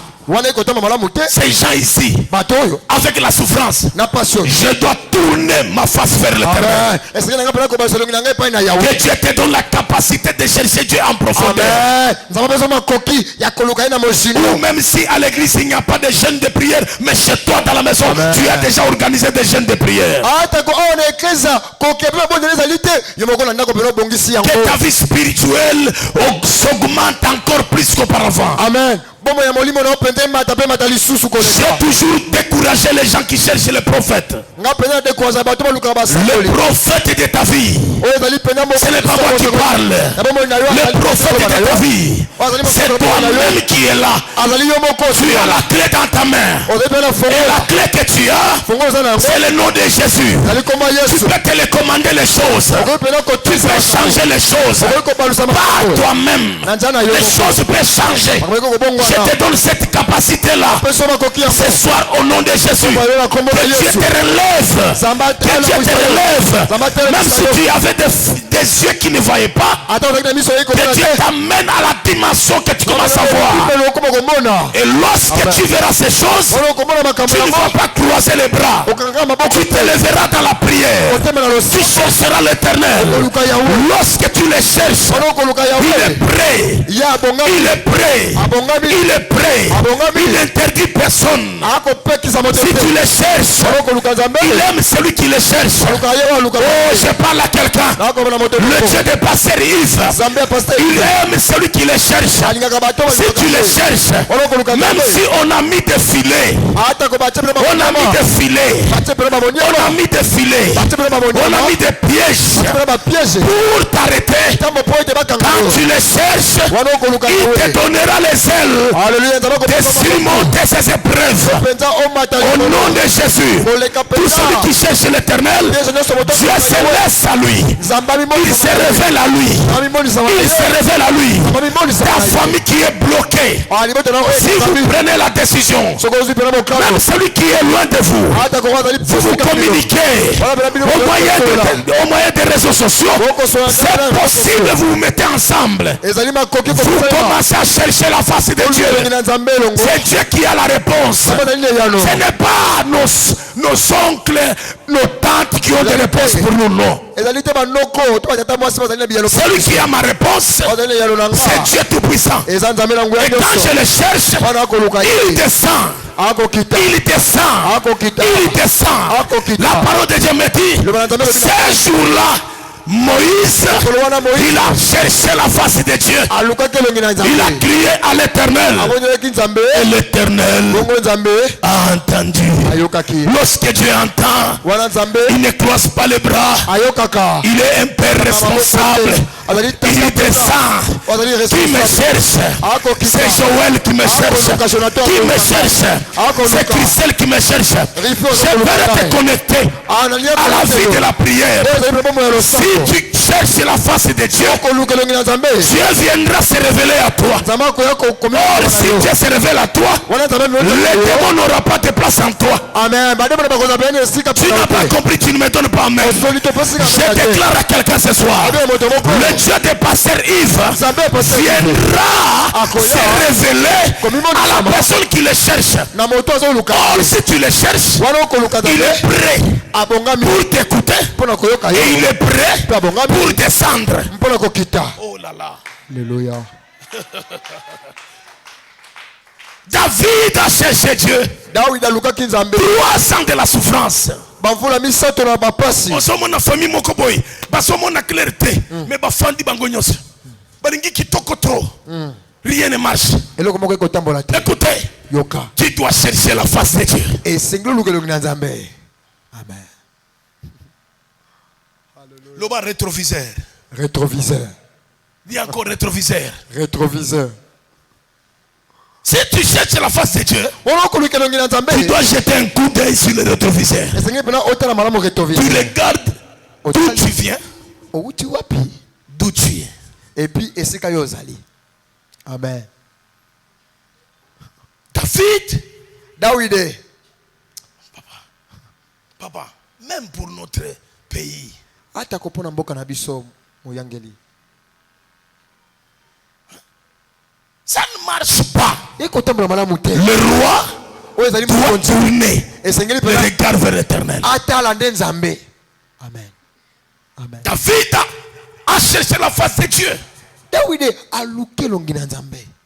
ces gens ici, avec la souffrance, je dois tourner ma face vers l'Éternel. Que Dieu te donne la capacité de chercher Dieu en profondeur. Ou même si à l'église il n'y a pas de jeûne de prière, mais chez toi dans la maison, tu as déjà organisé des jeûnes de prière. Que ta vie spirituelle s'augmente encore plus qu'auparavant. Amen. J'ai toujours découragé les gens qui cherchent le prophète. Le prophète de ta vie, ce n'est pas moi qui parle. Le prophète de ta vie, c'est toi-même qui es là. Tu as la clé dans ta main. Et la clé que tu as, c'est le nom de Jésus. Tu peux télécommander les choses. Tu peux changer les choses. Par toi-même, les choses peuvent changer. Je te donne cette capacité-là. Ce soir, au nom de Jésus, que Dieu te relève. Que Dieu te relève. Même si tu avais des yeux qui ne voyaient pas, que Dieu t'amène à la dimension que tu commences à voir. Et lorsque tu verras ces choses, tu ne vas pas croiser les bras. Tu te lèveras dans la prière. prière, tu chercheras l'Éternel. Lorsque tu le cherches, il est prêt. Il est prêt. Il est prêt. Il n'interdit personne. Si tu le cherches, il aime celui qui le cherche. Oh, je parle à quelqu'un. Le Dieu des pasteurs Yves, il aime celui qui le cherche. Si tu le cherches, même si on a mis des filets, on a mis des filets, on a mis des filets, on a mis des pièges pour t'arrêter, quand tu le cherches, il te donnera les ailes de surmonter ces épreuves. Au nom de Jésus, tout celui qui cherche l'Éternel, Dieu se laisse à lui. Il se révèle à lui. Il se révèle à lui. Ta famille qui est bloquée, si vous prenez la décision, même celui qui est loin de vous, vous communiquez au moyen des réseaux sociaux, c'est possible, vous vous mettez ensemble, vous commencez à chercher la face de Dieu. C'est Dieu qui a la réponse. Ce n'est pas nos oncles, nos tantes qui ont des réponses pour nous, non. Celui qui a ma réponse, c'est Dieu Tout-Puissant. Et quand je le cherche, il descend. Il descend. La parole de Dieu me dit, ces jours-là, Moïse, il a cherché la face de Dieu. Il a crié à l'Éternel. Et l'Éternel a entendu. Lorsque Dieu entend, il ne croise pas les bras. Il est un père responsable. Il descend. Qui me cherche? C'est Joël qui me cherche. Qui me cherche? C'est Christelle qui me cherche. Je vais te connecter à la vie de la prière. Si tu cherches la face de Dieu, Dieu viendra se révéler à toi. Or, si Dieu se révèle à toi, le démon n'aura pas de place en toi. Tu n'as pas compris, tu ne me donnes pas main. Je déclare à quelqu'un ce soir, le Dieu des pasteurs Yves viendra se révéler à la personne qui le cherche. Or, si tu le cherches, il est prêt pour t'écouter et il est prêt pour descendre. Oh là là. Alléluia. David a cherché Dieu. 3 ans de la souffrance. Osomona famille moko boy, basomona clarté, mais bafandi bangonyos. Balingi kitoko trop. Rien ne marche. Écoutez, tu dois chercher la face de Dieu. Amen. Loba rétroviseur. Rétroviseur. Dis encore rétroviseur. Rétroviseur. Si tu cherches la face de Dieu, tu dois jeter un coup d'œil sur le rétroviseur. Tu regardes d'où tu viens, d'où tu es. Et puis, amen. David. Papa, même pour notre pays, ça ne marche pas. Le roi doit tourner le regard vers l'Éternel. Amen. Amen. David a cherché la face de Dieu.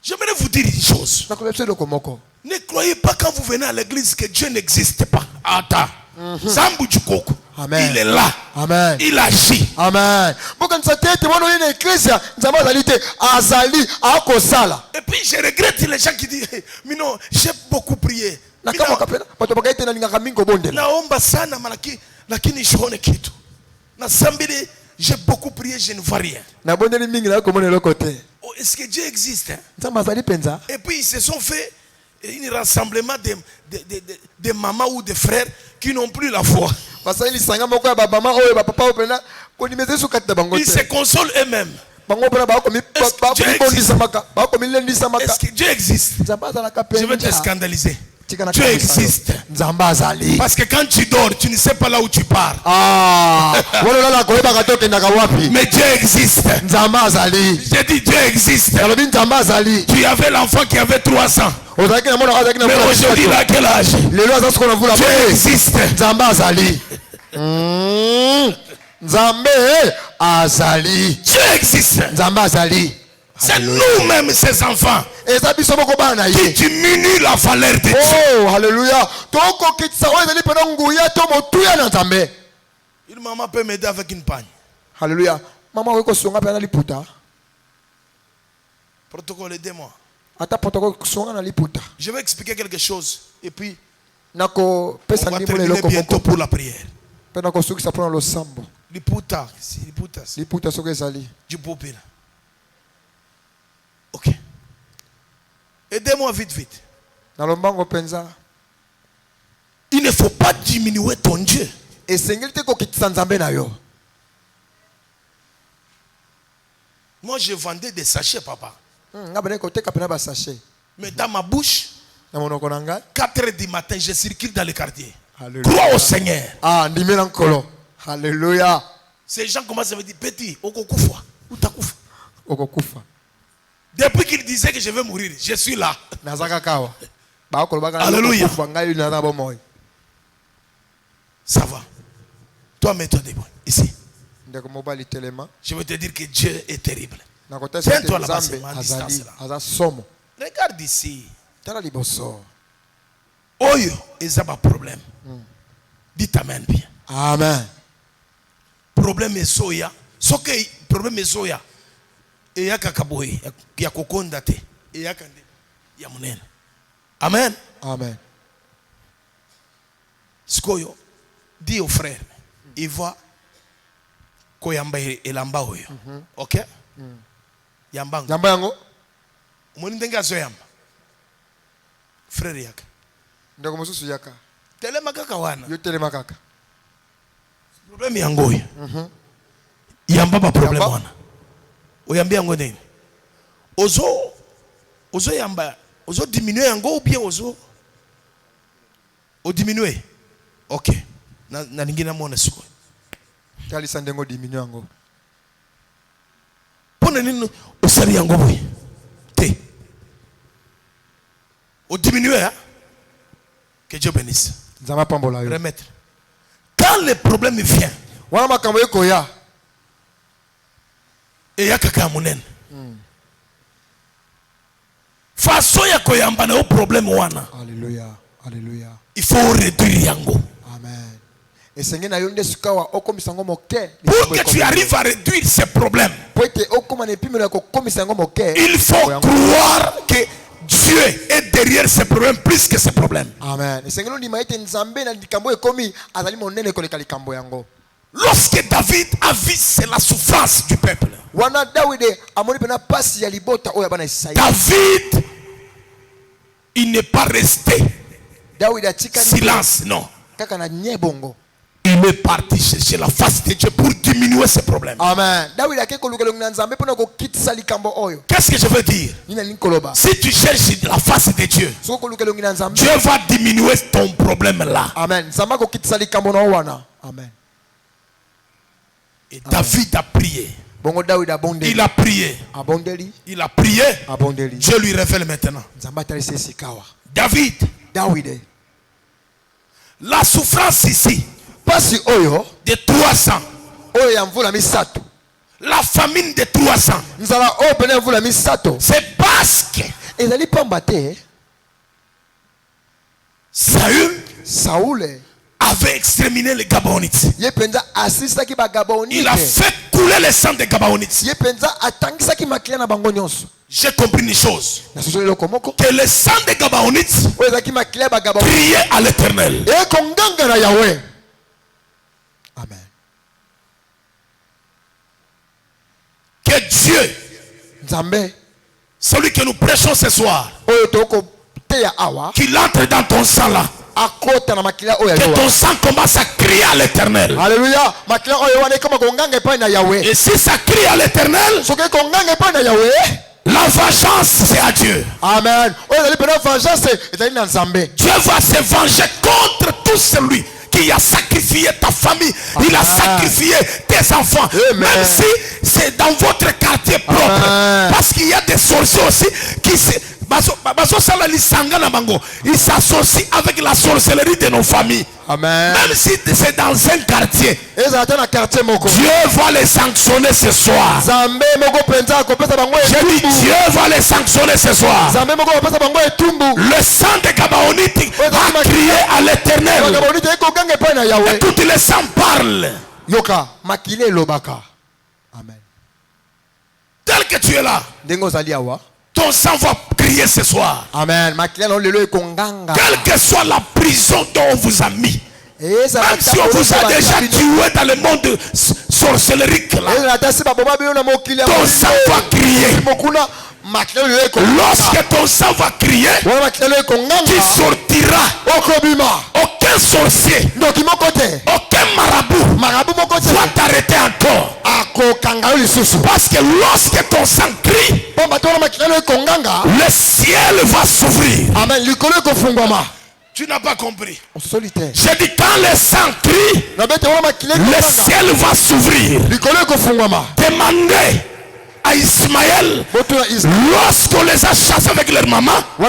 J'aimerais vous dire une chose. Ne croyez pas quand vous venez à l'église que Dieu n'existe pas. Attends. Amen. Il est là. Amen. Il agit. Amen. Et puis je regrette les gens qui disent, mais non, j'ai beaucoup prié. Naomba sana lakini sione kitu. Nasambile, j'ai beaucoup prié, je ne vois rien. Oh, est-ce que Dieu existe? Et puis ils se sont fait un rassemblement de mamans ou de frères qui n'ont plus la foi. Ils se consolent eux-mêmes. Est-ce que Dieu existe? Je vais te scandaliser. Dieu existe. Parce que quand tu dors, tu ne sais pas là où tu pars. Mais Dieu existe. J'ai dit Dieu existe. Tu avais l'enfant qui avait 3 ans. Mais aujourd'hui, il a quel âge? Dieu existe. Nzambe azali. Dieu existe. Nzambe azali. C'est nous-mêmes, ces enfants, qui diminuent la valeur de Dieu. Oh, alléluia. Une maman peut m'aider avec une pagne. Alléluia. Maman, vous avez liputa. Protocole, aidez-moi. Je Je vais expliquer quelque chose. Et puis, on va va terminer bientôt pour la prière. Liputa. Si, liputa. Liputa soke ezali. Du popé là. Ok. Aidez-moi vite, vite. Nalombango penza. Il ne faut pas diminuer ton Dieu. Esengeli te kokitisa nzambe na yo. Moi, je vendais des sachets, papa. Ngabane koteka pena ba sachet. Mais dans ma bouche, Na monoko na ngai. 4 heures du matin, je circule dans les quartiers. Alléluia. Crois au Seigneur. Ah, ndimela nkolo. Alléluia. Ces gens commencent à me dire, petit, okokufa, utakufa. Okokufa. Depuis qu'il disait que je vais mourir, je suis là. Nazaka kawa. Ba okolo baka. Alléluia. Okokufa ngai na na bomoy. Ça va. Toi, mets-toi debout. Ici. Ndeko mobali telema. Je veux te dire que Dieu est terrible. Nakota Tiens-toi là-bas, nzambe c'est ma distance azali. là. Aza somo. Regarde ici. Tala liboso. Oyo, ils ont un problème. Dites Amen bien. Amen. Problème est soya. Soke problème est soya. Et ya kakaboy, ya kokonda te. Et ya kande. Ya munene. Amen. Amen. Skoyo, dis au frère, il va koyamba elamba oyo. OK? Yamba. Yamba yango. Moni ndenga zo yamba. Frère yaka. Ndeko mususu yaka. Telema kaka wana. Yo telema kaka. Problème yango oyo. Yamba ba problème Yamba. wana. Oyambi yango nini? Ozo yamba, ozo diminuer yango ou bien ozo diminuer. OK. Na ningina mona siko. Kali sandengo diminue yango. Pona nini osali yango boye? Te. O diminuer hein? Que Dieu bénisse. Nzamba pambola yo. Remettre. Quand le problème vient, Wana makambo ekoya. et ya kaka munene. Façon ya koyamba na o problème wana. Alléluia. Alléluia. Il faut réduire yango. Amen. Esenge na yo nde sukawa okomisa ngo moke. Pour que tu arrives à réduire ces problèmes, Po ete okoma na epimelo ya kokomisa ngo moke. il faut croire que Dieu est derrière ces problèmes plus que ces problèmes. Amen. Esenge ndima ete nzambe na likambo ekomi azali monene koleka likambo yango. Lorsque David a vu c'est la souffrance du peuple, Wana Dawide amoni pena pasi ya libota oyo bana Isaïe. David, il n'est pas resté Dawide atika silence, non. kaka na nyebongo. Il est parti chercher la face de Dieu pour diminuer ses problèmes. Amen. Dawide akeko lukelo na nzambe pona ko kitisa likambo oyo. Qu'est-ce que je veux dire? Nina linkoloba. Si tu cherches la face de Dieu, Soko lukelo na nzambe. Dieu va diminuer ton problème là. Amen. Nzamba ko kitisa likambo na wana. Amen. Et David a prié. Bongo Dawide abondeli. Il a prié. Abondeli. Il a prié. Abondeli. Dieu lui révèle maintenant. Nzamba talise sikawa. David, Dawide. la souffrance ici Pasi oyo. de 300, Oyo ya mvula misato. la famine de 300, Nzala oyo pene mvula misato. c'est parce que Ezali pamba te. Saoul avait exterminé les Gabonites. ye penza asisaki ba Gabonite. Il a fait couler le sang des Gabonites. Ye penza atangisaki makila na bango nyonso. J'ai compris une chose. Na soso lelo komoko. Que le sang des Gabonites Oyo ezaki makila ba Gabonite. priait à l'Éternel. E konganga na Yahweh. Amen. Que Dieu, Nzambe celui que nous prêchons ce soir, oyo toko teya awa qu'il entre dans ton sang là. akota na makila oyo Que yawa. ton sang commence à crier à l'Éternel. Alléluia. Makila oyo wana kama konganga epai na Yahweh. Et si ça crie à l'Éternel, Soki konganga epai na Yahweh. la vengeance c'est à Dieu. Amen. Oyo ezali pena vengeance ezali na Nzambe. Dieu va se venger contre tout celui qui a sacrifié ta famille. Il a sacrifié tes enfants. Amen. Même si c'est dans votre quartier propre. Amen. Parce qu'il y a des sorciers aussi qui Il s'associe avec la sorcellerie de nos familles. Amen. Même si c'est dans un quartier, Dieu va les sanctionner ce soir. Je dis Dieu va les sanctionner ce soir. Le sang de Gabaonite a crié à l'Éternel. Et toutes les sangs parlent. Amen. Tel que tu es là, ton sang va crier ce soir. Amen. Quelle que soit la prison dont on vous a mis, même si on vous a déjà tué dans le monde sorcellerique là, ton sang va crier. Lorsque ton sang va crier, tu sortiras. Aucun sorcier, aucun marabout va t'arrêter encore. Parce que lorsque ton sang crie, le ciel va s'ouvrir. Tu n'as pas compris. J'ai dit quand le sang crie, le ciel va s'ouvrir. Demandez à Ismaël, lorsqu'on les a chassés avec leur maman, on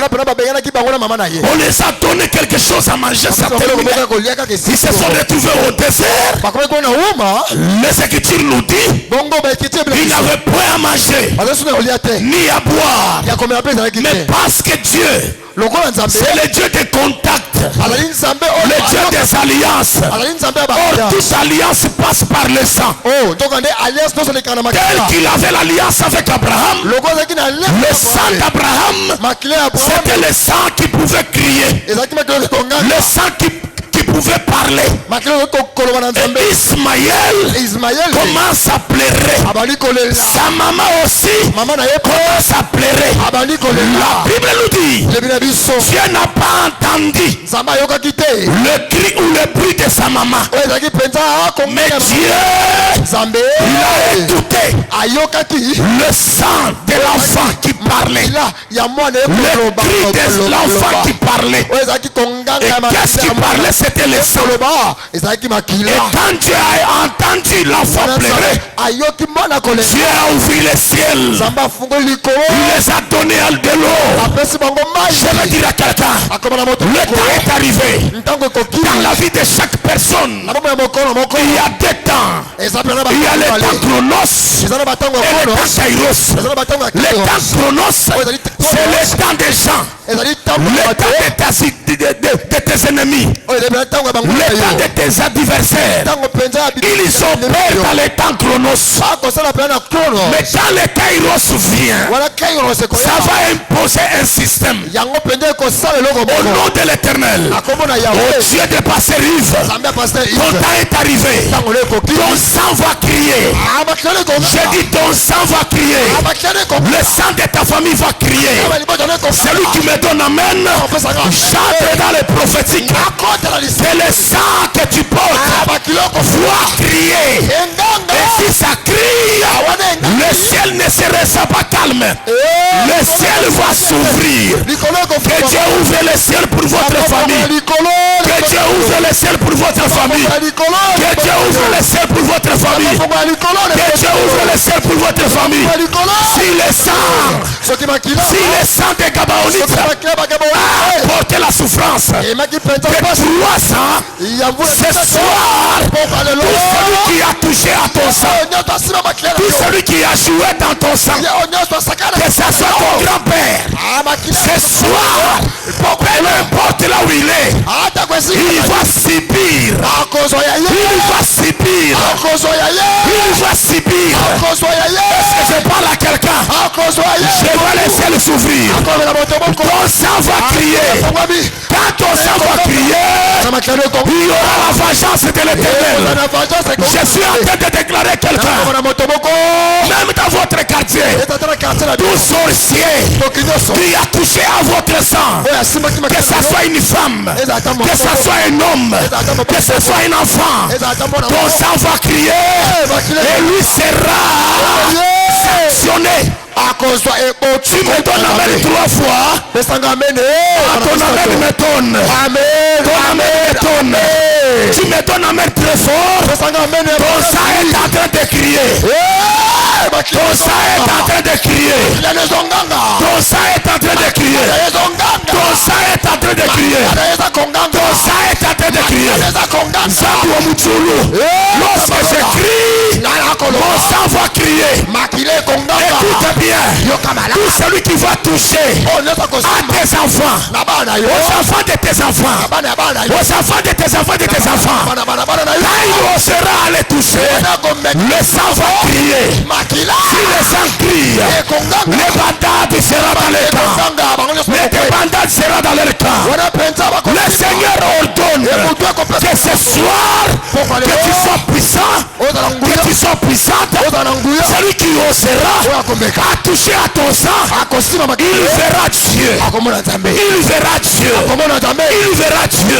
les a donné quelque chose à manger. Ils se sont retrouvés au désert. Les Écritures nous disent ils n'avaient point à manger ni à boire, mais parce que Dieu, c'est le Dieu des contacts, le Dieu des alliances. Or toute alliance passe par le sang. Tel qu'il avait l'alliance avec Abraham, le sang d'Abraham, c'était le sang qui pouvait crier, le sang qui pouvait parler. Et Ismaël commence à pleurer. Sa maman aussi commence à pleurer. La Bible nous dit, Dieu n'a pas entendu le cri ou le bruit de sa maman, mais Dieu, il a écouté le sang de l'enfant qui parlait, le cri de l'enfant qui parlait. Et qu'est-ce qui parlait? C'était le sang. Et quand Dieu a entendu l'enfant pleurer, Dieu a ouvert le ciel. Il les a donné de l'eau. Je veux dire à quelqu'un, le temps est arrivé. Dans la vie de chaque personne, il y a deux temps. Il y a le temps chronos et le temps kairos. Le temps chronos, c'est le temps des gens, le temps de tes ennemis, le temps de tes adversaires. Ils ont peur dans le temps chronos. Mais quand le kairos vient, ça va imposer un système. Au nom de l'Éternel, au Dieu de passer rive, ton temps est arrivé. Ton sang va crier. J'ai dit ton sang va crier. Le sang de ta famille va crier. Celui qui me donne amen, j'entre dans les prophétiques. C'est le sang que tu portes va crier. Et si ça crie, le ciel ne sera pas calme. Le ciel va s'ouvrir. Que Dieu ouvre le ciel pour votre famille. Que Dieu ouvre le ciel pour votre famille. Que Dieu ouvre le ciel pour votre famille. Que Dieu ouvre le ciel pour votre famille. Si le sang de Gabaonite a porté la souffrance de 300, ce soir, tout celui qui a touché à ton sang, tout celui qui a joué dans ton sang, que ce soit ton grand-père, ce soir, peu importe là où il est, il va subir. Il va subir. Il va subir. Est-ce que je parle à quelqu'un? Je vais laisser le s'ouvrir. Ton sang va crier. Quand ton sang va crier, il y aura la vengeance de l'Éternel. Je suis en train de déclarer quelqu'un. Même dans votre quartier, tout sorcier qui a touché à votre sang, que ce soit une femme, que ce soit un homme, que ce soit un enfant, ton sang va crier et lui sera sanctionné. Tu me donnes amen 3 fois. Ton amen me donne. Ton amen me donne. Tu me donnes un main très fort. Ton sang est en train de crier. Ton sang est en train de crier. Ton sang est en train de crier. Ton sang est en train de crier. Ton sang est en train de crier. Lorsque je crie, mon sang va crier. Écoute bien. Tout celui qui va toucher à tes enfants, aux enfants de tes enfants, aux enfants de tes enfants, de tes enfants, quand il osera aller toucher, le sang va crier. Si le sang crie, les bandades seront dans les camps. Les bandades seront dans leur camp. Le Seigneur ordonne que ce soir, que tu sois puissant, que tu sois puissante. Celui qui osera à toucher à ton sang, il verra Dieu. Il verra Dieu. Il verra Dieu.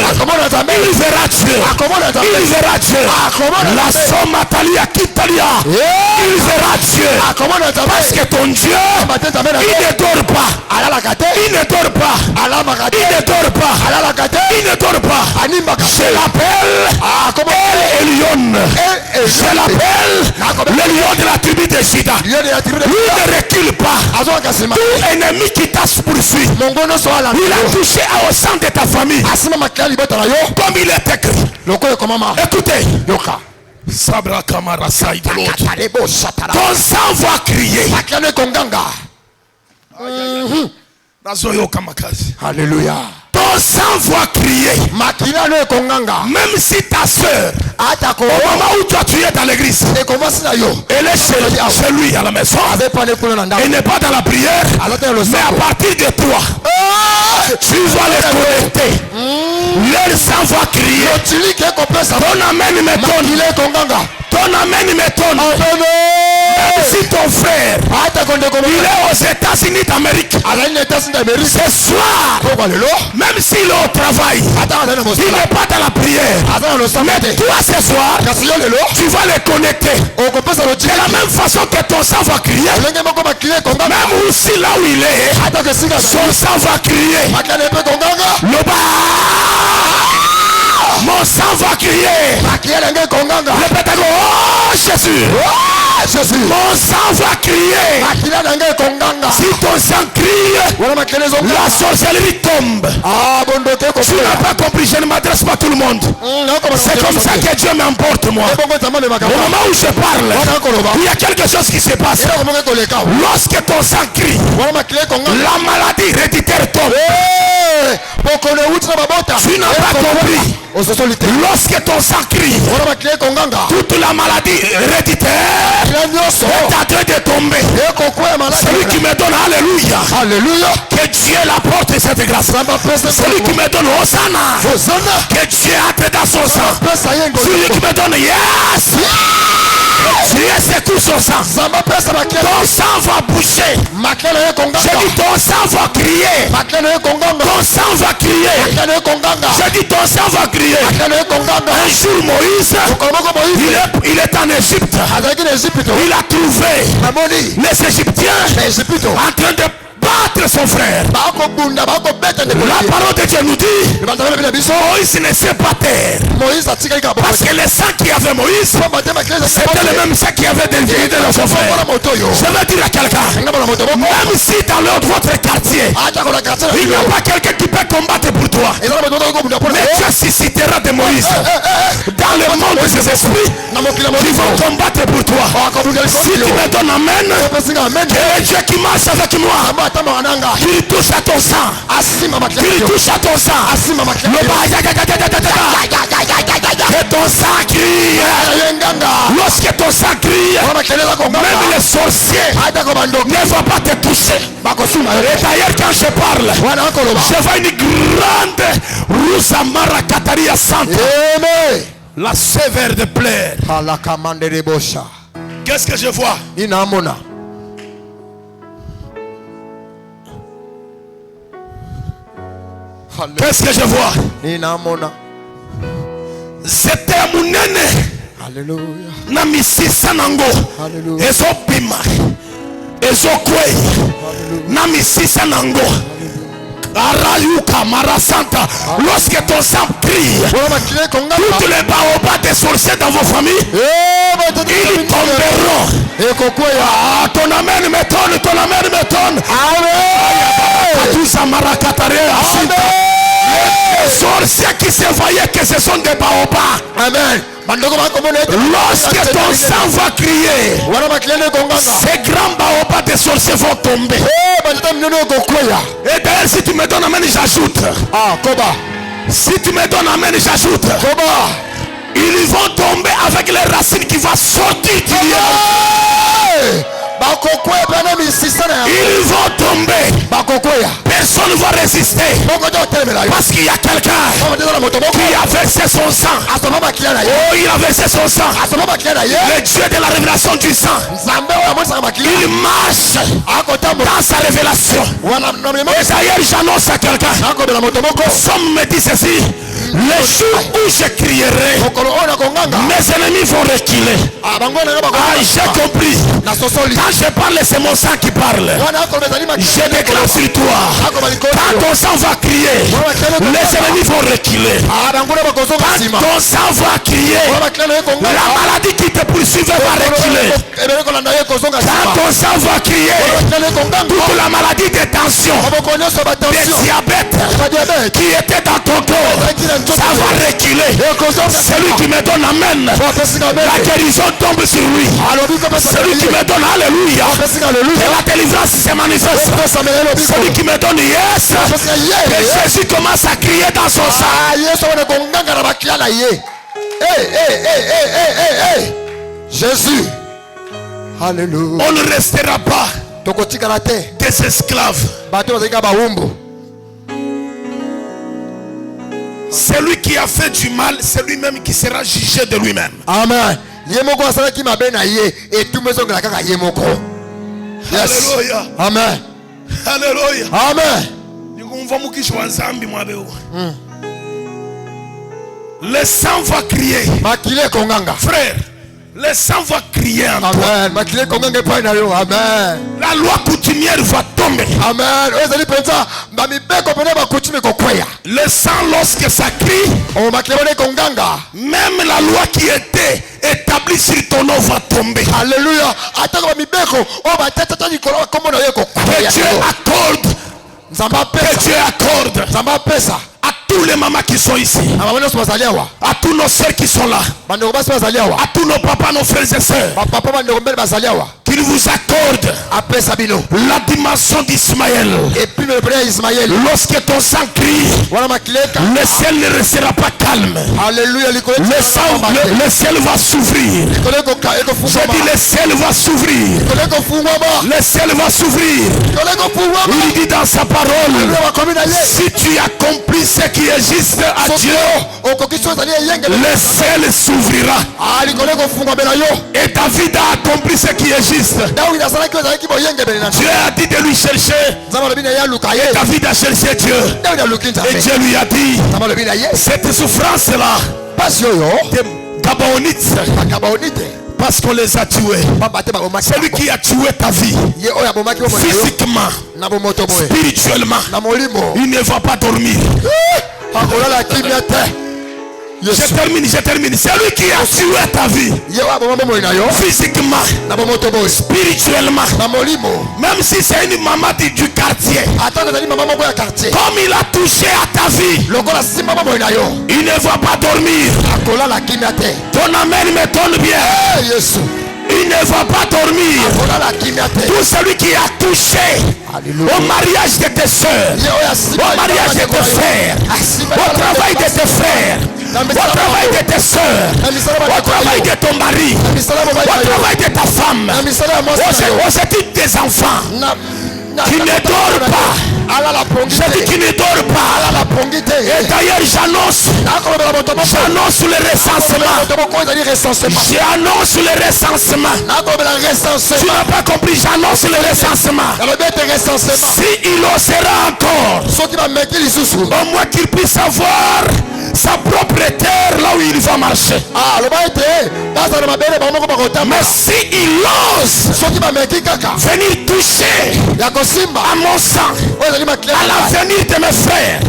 Il verra Dieu. Il verra Dieu. La Somatalia Kitalia. Il verra Dieu. Parce que ton Dieu, il ne dort pas. Il ne dort pas. Il ne dort pas. Il ne dort pas. Je l'appelle Elion. Je l'appelle le lion de la tribu de Juda. Lui ne recule pas. Tout ennemi qui t'a poursuivi, il a touché au sang de ta famille. Comme il est écrit. Écoutez. Sabra Kamara Saïd de l'autre. Ton sang va crier. Alléluia. Ton sang va crier. Même si ta soeur, au moment où toi tu es dans l'église, elle est chez lui à la maison, elle n'est pas dans la prière, mais à partir de toi, tu vas les connecter. Leur sang va crier. Ton amen me donne. Ton amen me donne. Même si ton frère, il est aux États-Unis d'Amérique, ce soir, même s'il est au travail, il n'est pas dans la prière, mais toi ce soir, tu vas les connecter. De la même façon que ton sang va crier, même aussi là où il est, son sang va crier. Mon sang va crier. Répète, oh Jésus. Mon sang va crier. Si ton sang crie, la sorcellerie tombe. Tu n'as pas compris, je ne m'adresse pas à tout le monde. C'est comme ça que Dieu m'emporte moi. Au moment où je parle, il y a quelque chose qui se passe. Lorsque ton sang crie, la maladie héréditaire tombe. Tu n'as pas compris. Lorsque ton sang crie, toute la maladie héréditaire est en train de tomber. Celui qui me donne alléluia, que Dieu l'apporte cette grâce. Celui qui me donne Hosanna, que Dieu entre dans son sang. Celui qui me donne yes, Dieu secoue son sang. Ton sang va boucher. J'ai dit ton sang va crier. Ton sang va crier. J'ai dit ton sang va crier. Un jour Moïse, il est en Égypte. Il a trouvé les Égyptiens en train de battre son frère. La parole de Dieu nous dit, Moïse ne sait pas taire. Parce que le sang qui avait Moïse, c'était le même sang qui avait dévié de son frère. Je veux dire à quelqu'un, même si dans votre quartier, il n'y a pas quelqu'un qui peut combattre pour toi, mais Dieu suscitera de Moïse dans le monde de ses esprits qui vont combattre pour toi. Si tu me donnes amen, que Dieu qui marche avec moi, qu'il touche à ton sang, qu'il touche à ton sang, que ton sang crie. Lorsque ton sang crie, même les sorciers ne vont pas te toucher. Et d'ailleurs quand je parle, je vois une grande Rousamara Kataria Santa, la sévère de plaire. Qu'est-ce que je vois? Qu'est-ce que je vois? C'était à Mounene. Alléluia. Na misisa nango. Ezo bima. Ezo kwei. Na misisa nango. Arayuka Marasanta. Lorsque ton sang crie, toutes les baobabs des sorciers dans vos familles, ils tomberont. Ah, ton amen m'étonne, ton amen m'étonne. Les sorciers qui se voyaient que ce sont des baobabs. Amen. Lorsque ton sang va crier, ces grands baobabs des sorciers vont tomber. Et d'ailleurs, si tu me donnes amen, j'ajoute. Si tu me donnes amen, j'ajoute. Ils vont tomber avec les racines qui vont sortir du lieu. Ils vont tomber. Personne ne va résister. Parce qu'il y a quelqu'un qui a versé son sang. Oh, il a versé son sang. Le Dieu de la révélation du sang. Il marche dans sa révélation. Et d'ailleurs, j'annonce à quelqu'un. Somme me dit ceci. Les jours où je crierai, mes ennemis vont reculer. J'ai compris. Quand je parle, c'est mon sang qui parle. Je déclare sur toi. Quand ton sang va crier, les ennemis vont reculer. Quand ton sang va crier, la maladie qui te poursuivait va reculer. Quand ton sang va crier, toute la maladie de tension, de diabète qui était dans ton corps, ça va reculer. Celui qui me donne amen, la guérison tombe sur lui. Celui qui me donne alléluia, que la délivrance se manifeste. Celui qui me donne yes, que Jésus commence à crier dans son sang. Jésus, alléluia. On ne restera pas des esclaves. Celui qui a fait du mal, c'est lui-même qui sera jugé de lui-même. Amen. Yes. Alléluia. Amen. Alléluia. Amen. Le sang va crier. Frère, le sang va crier en toi. Amen. La loi coutumière va tomber. Amen. Le sang, lorsque ça crie, même la loi qui était établie sur ton nom va tomber. Alléluia. Que Dieu accorde. Que Dieu accorde à tous les mamans qui sont ici, à tous nos soeurs qui sont là, à tous nos papas, nos frères et sœurs, qu'il vous accorde la dimension d'Ismaël. Lorsque ton sang crie, le ciel ne restera pas calme. Le ciel va s'ouvrir. Je dis le ciel va s'ouvrir. Le ciel va s'ouvrir. Il dit dans sa parole, si tu accomplis ce qui est juste à Dieu, le ciel s'ouvrira. Et David a accompli ce qui est juste. Dieu a dit de lui chercher. Et David a cherché Dieu. Et Dieu lui a dit, cette souffrance-là, Gabonite, parce qu'on les a tués. C'est lui qui a tué ta vie. Physiquement, spirituellement, il ne va pas dormir. Je termine. C'est lui qui a tué ta vie. Physiquement, spirituellement. Même si c'est une maman du quartier, comme il a touché à ta vie, il ne va pas dormir. Ton amen me donne bien. Il ne va pas dormir. Tout celui qui a touché au mariage de tes soeurs, au mariage de tes frères, au travail de tes frères, au travail de tes soeurs, au travail de ton mari, au travail de ta femme, aux études des enfants, qui ne dort pas. Je dis qu'il ne dort pas. Et d'ailleurs j'annonce le recensement. J'annonce le recensement. Tu n'as pas compris, j'annonce le recensement. Si il osera encore, au moins qu'il puisse avoir sa propre terre là où il va marcher. Mais si il ose venir toucher à mon sang, à l'avenir de mes frères,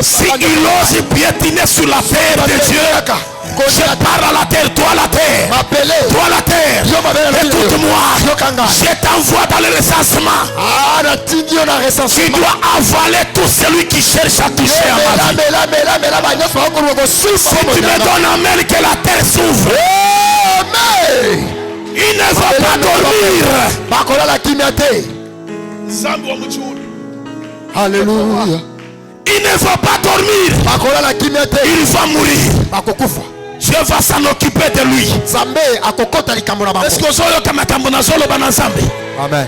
si il ose piétiner sur la terre de Dieu, je parle à la terre, toi la terre, toi la terre, écoute-moi, je t'envoie dans le recensement. Tu dois avaler tout celui qui cherche à toucher à ma vie. Si tu me donnes amen, que la terre s'ouvre. Il ne va pas dormir. Alléluia. Il ne va pas dormir. Il va mourir. Dieu va s'en occuper de lui. Est-ce que Amen.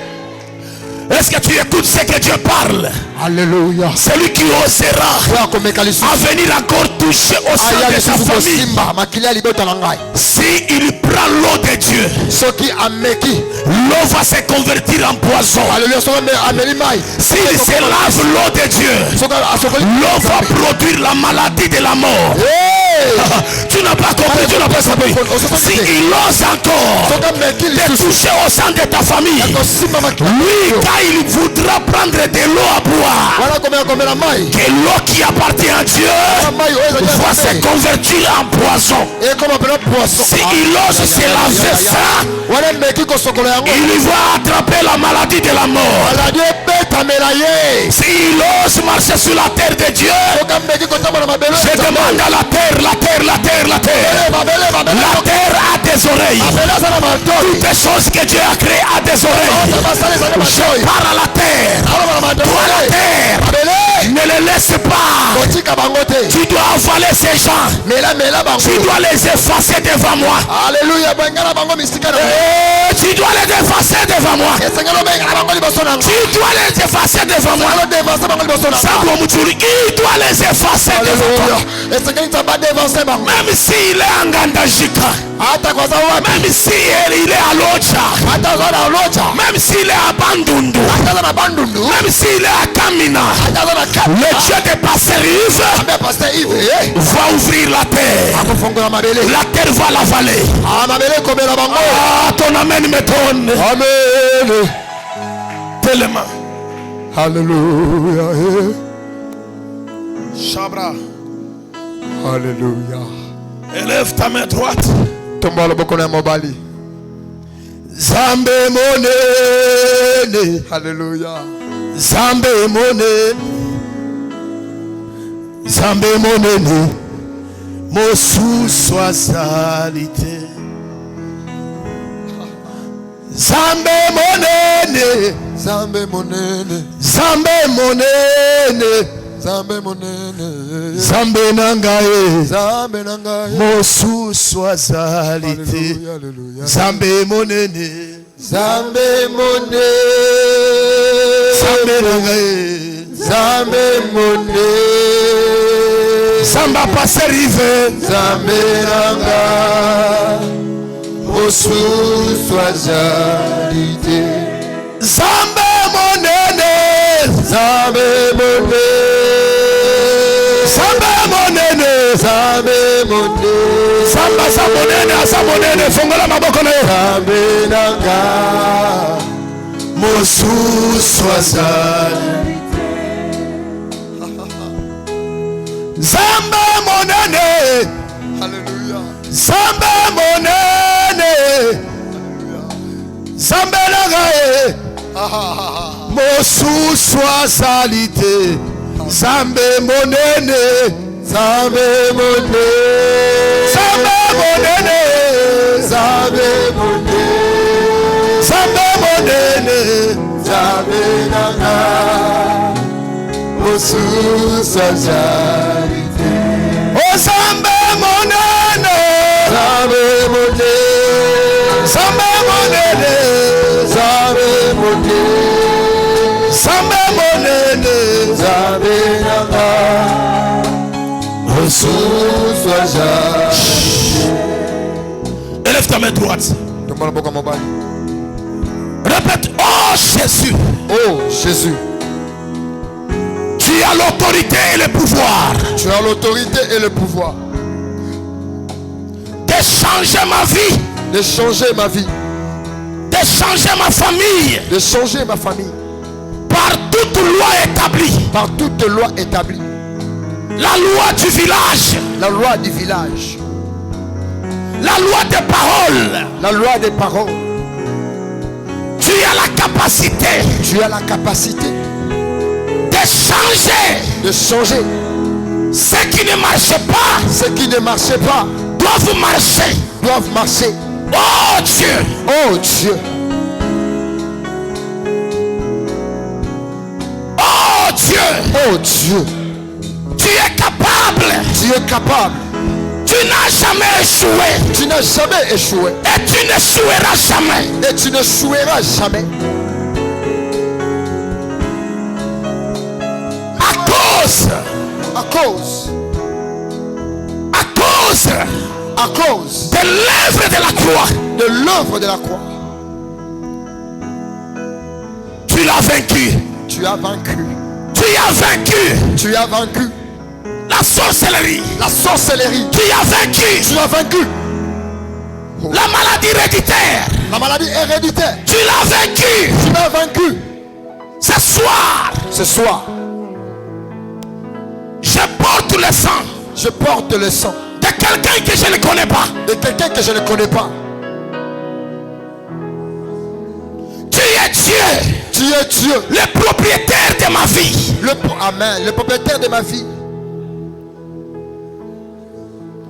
est-ce que tu écoutes ce que Dieu parle? Alléluia. Celui qui osera à venir encore toucher au sein de sa famille, si il prend l'eau de Dieu, l'eau va se convertir en poison. S'il se lave l'eau de Dieu, l'eau va produire la maladie de la mort. Tu n'as pas compris, tu n'as pas compris. Si il ose encore de toucher au sein de ta famille, lui, quand il voudra prendre de l'eau à boire, que l'eau qui appartient à Dieu va se convertir en poison. Si il ose se laver ça, il va attraper la maladie de la mort. S'il ose marcher sur la terre de Dieu, je demande à la terre, la terre, la terre, la terre. La terre a des oreilles. Toutes les choses que Dieu a créées a des oreilles. Je parle à la terre. Toi la terre, ne les laisse pas. Tu dois avaler ces gens. Tu dois les effacer devant moi. Alléluia. Tu dois les effacer devant moi. Tu dois les effacer devant moi. Il doit les effacer devant toi. Même s'il est en Gandajika, même s'il est à Loja, même s'il est à Bandundu, même s'il est à Kamina, le Dieu de Pasteur Yves va ouvrir la terre. La terre va l'avaler. Ah, ton amen me donne. Amen. Tellement. Alléluia. Chabra. Alléluia. Élève ta main droite. Tomba le bokone mobali. Zambe monene. Alléluia. Zambe monene. Zambe monene. Mosu soazalité. Zambe monene. Zambe monene. Zambe monene. Zambe monene. Zambe nangaye. Zambe nangaye. Mosu soazalité. Alléluia. Zambe monene. Zambe monene. Zambe nangaye. Zambe monene. Zamba passe rive. Zambe nangaye. Mosu soazalité. Zambe monene. Zambe monene. Zambe monene. Zambe monene. Zamba sabonene asabonene fongola maboko na yo. Zambe nanga. Mosu soazali. Zambe monene. Alléluia. Zambe monene. Zambe nagae. Mosu soazalité. Zambe monene. Zambe monene. Zambe monene. Zambe monene. Zambe monene. Zambe nanga. Mosu soazalité. Oh Zambe monene. Zambe monene. Zambe monene. Zambe monene. Zambe monene. Zambe nanga. Mosu soazalité. Élève ta main droite. Répète, oh Jésus. Oh Jésus. Tu Tu as l'autorité et le pouvoir. Tu as l'autorité et le pouvoir De changer ma vie. de changer ma vie, De changer ma famille. de changer ma famille Par toute loi établie. par toute loi établie. La loi du village. La loi du village, La loi des paroles. la loi des paroles. Tu as la capacité Tu as la capacité de changer. de changer. Ce qui ne marche pas Ceux qui ne marchaient pas doivent marcher. doivent marcher. Oh Dieu. Oh Dieu, Oh Dieu. oh Dieu, Tu es capable. tu es capable. Tu n'as jamais échoué. Tu n'as jamais échoué Et tu n'échoueras jamais. et tu ne joueras jamais. À cause. À cause De l'œuvre de la croix. de l'œuvre de la croix, Tu l'as vaincu. tu as vaincu. Tu as vaincu Tu as vaincu la sorcellerie. la sorcellerie. Tu as vaincu Tu as vaincu la maladie héréditaire. la maladie héréditaire. Tu l'as vaincu. Tu l'as vaincu. Ce soir, Ce soir, je porte le sang je porte le sang de quelqu'un que je ne connais pas. de quelqu'un que je ne connais pas. Tu es Dieu, Tu es Dieu, le propriétaire de ma vie. Amen, le propriétaire de ma vie.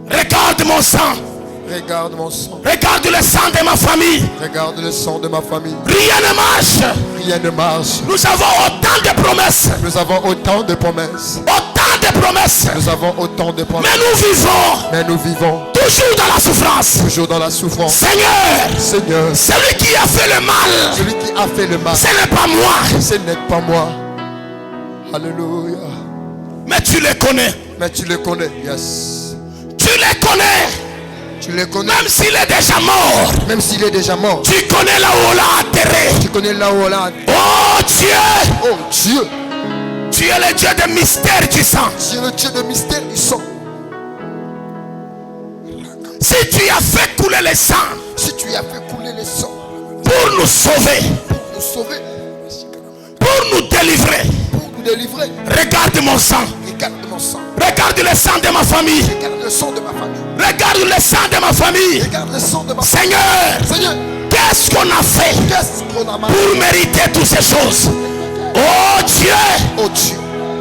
Regarde mon sang. Regarde mon sang. Regarde le sang de ma famille. Regarde le sang de ma famille. Rien ne marche. Rien ne marche. Nous avons autant de promesses. Nous avons autant de promesses. Autant de promesses. Nous avons autant de promesses. Mais nous vivons Mais nous vivons toujours dans la souffrance. toujours dans la souffrance. Seigneur, Seigneur, celui qui a fait le mal, celui qui a fait le mal, ce n'est pas moi. ce n'est pas moi. Alléluia. Mais tu les connais. Mais tu le connais. Yes. Tu les connais. Tu le connais. Même s'il est déjà mort. Même s'il est déjà mort. Tu connais là où on l'a enterré. Tu connais là où on l'a. Oh Dieu. Oh Dieu. Tu es le Dieu de mystère du sang. Tu es le Dieu de mystère du sang. Si tu as fait couler le sang Si tu as fait couler le sang pour nous sauver, pour nous sauver, pour nous délivrer, pour nous délivrer, regarde mon sang. regarde mon sang. Regarde le sang de ma famille. Regarde le sang de ma famille. Regarde le sang de ma famille. Regarde le sang de ma famille. Seigneur, Seigneur, qu'est-ce qu'on a fait qu'est-ce qu'on a mal? pour mériter toutes ces choses? Oh Dieu, Oh Dieu,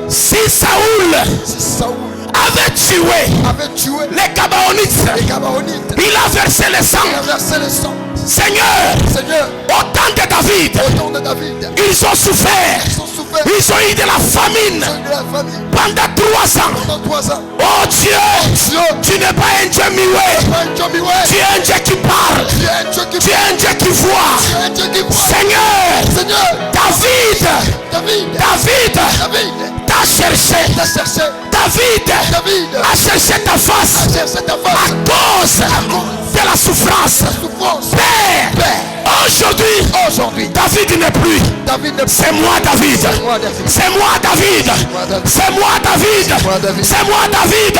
si Saoul si Saoul avait tué avait tué les Gabaonites, les Gabaonites, il a versé le il a sang. versé le sang. Seigneur, Seigneur, au temps de David, au nom de David, ils ont souffert. ils ont souffert Ils ont eu de la famine de la famille pendant 3 ans. pendant 3 ans. Oh Dieu, Dieu, tu n'es pas un Dieu muet. pas un Dieu muet. Tu es un Dieu qui parle. Tu es un Dieu qui Tu es un Dieu qui voit. Tu es un Dieu qui voit. Seigneur, Seigneur, David David t'a cherché. t'a cherché. David David a cherché ta a face cherché ta à face. cause de la souffrance. Souffrance. Père, Père, aujourd'hui, David n'est plus. David ne C'est moi David. moi, David. C'est moi David. C'est moi David. C'est moi David.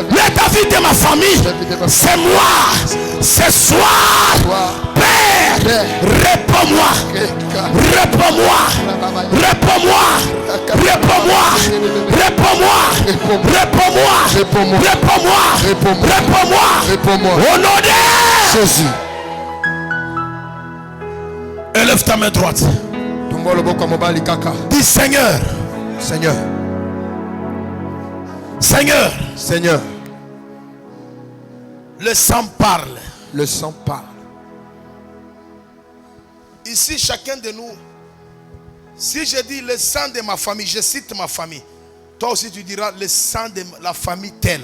Le David de ma famille. C'est moi. Ce soir, Père, réponds-moi. Réponds-moi. Réponds-moi. Réponds-moi. Réponds-moi. Réponds-moi. Réponds-moi. Réponds-moi. Réponds-moi. Réponds-moi. Réponds-moi. Au nom de Jésus. élève ta main droite. Dis Seigneur. Seigneur. Seigneur. Seigneur. Le sang parle. Le sang parle. Ici, chacun de nous, si je dis le sang de ma famille, je cite ma famille. Toi aussi, tu diras le sang de la famille telle.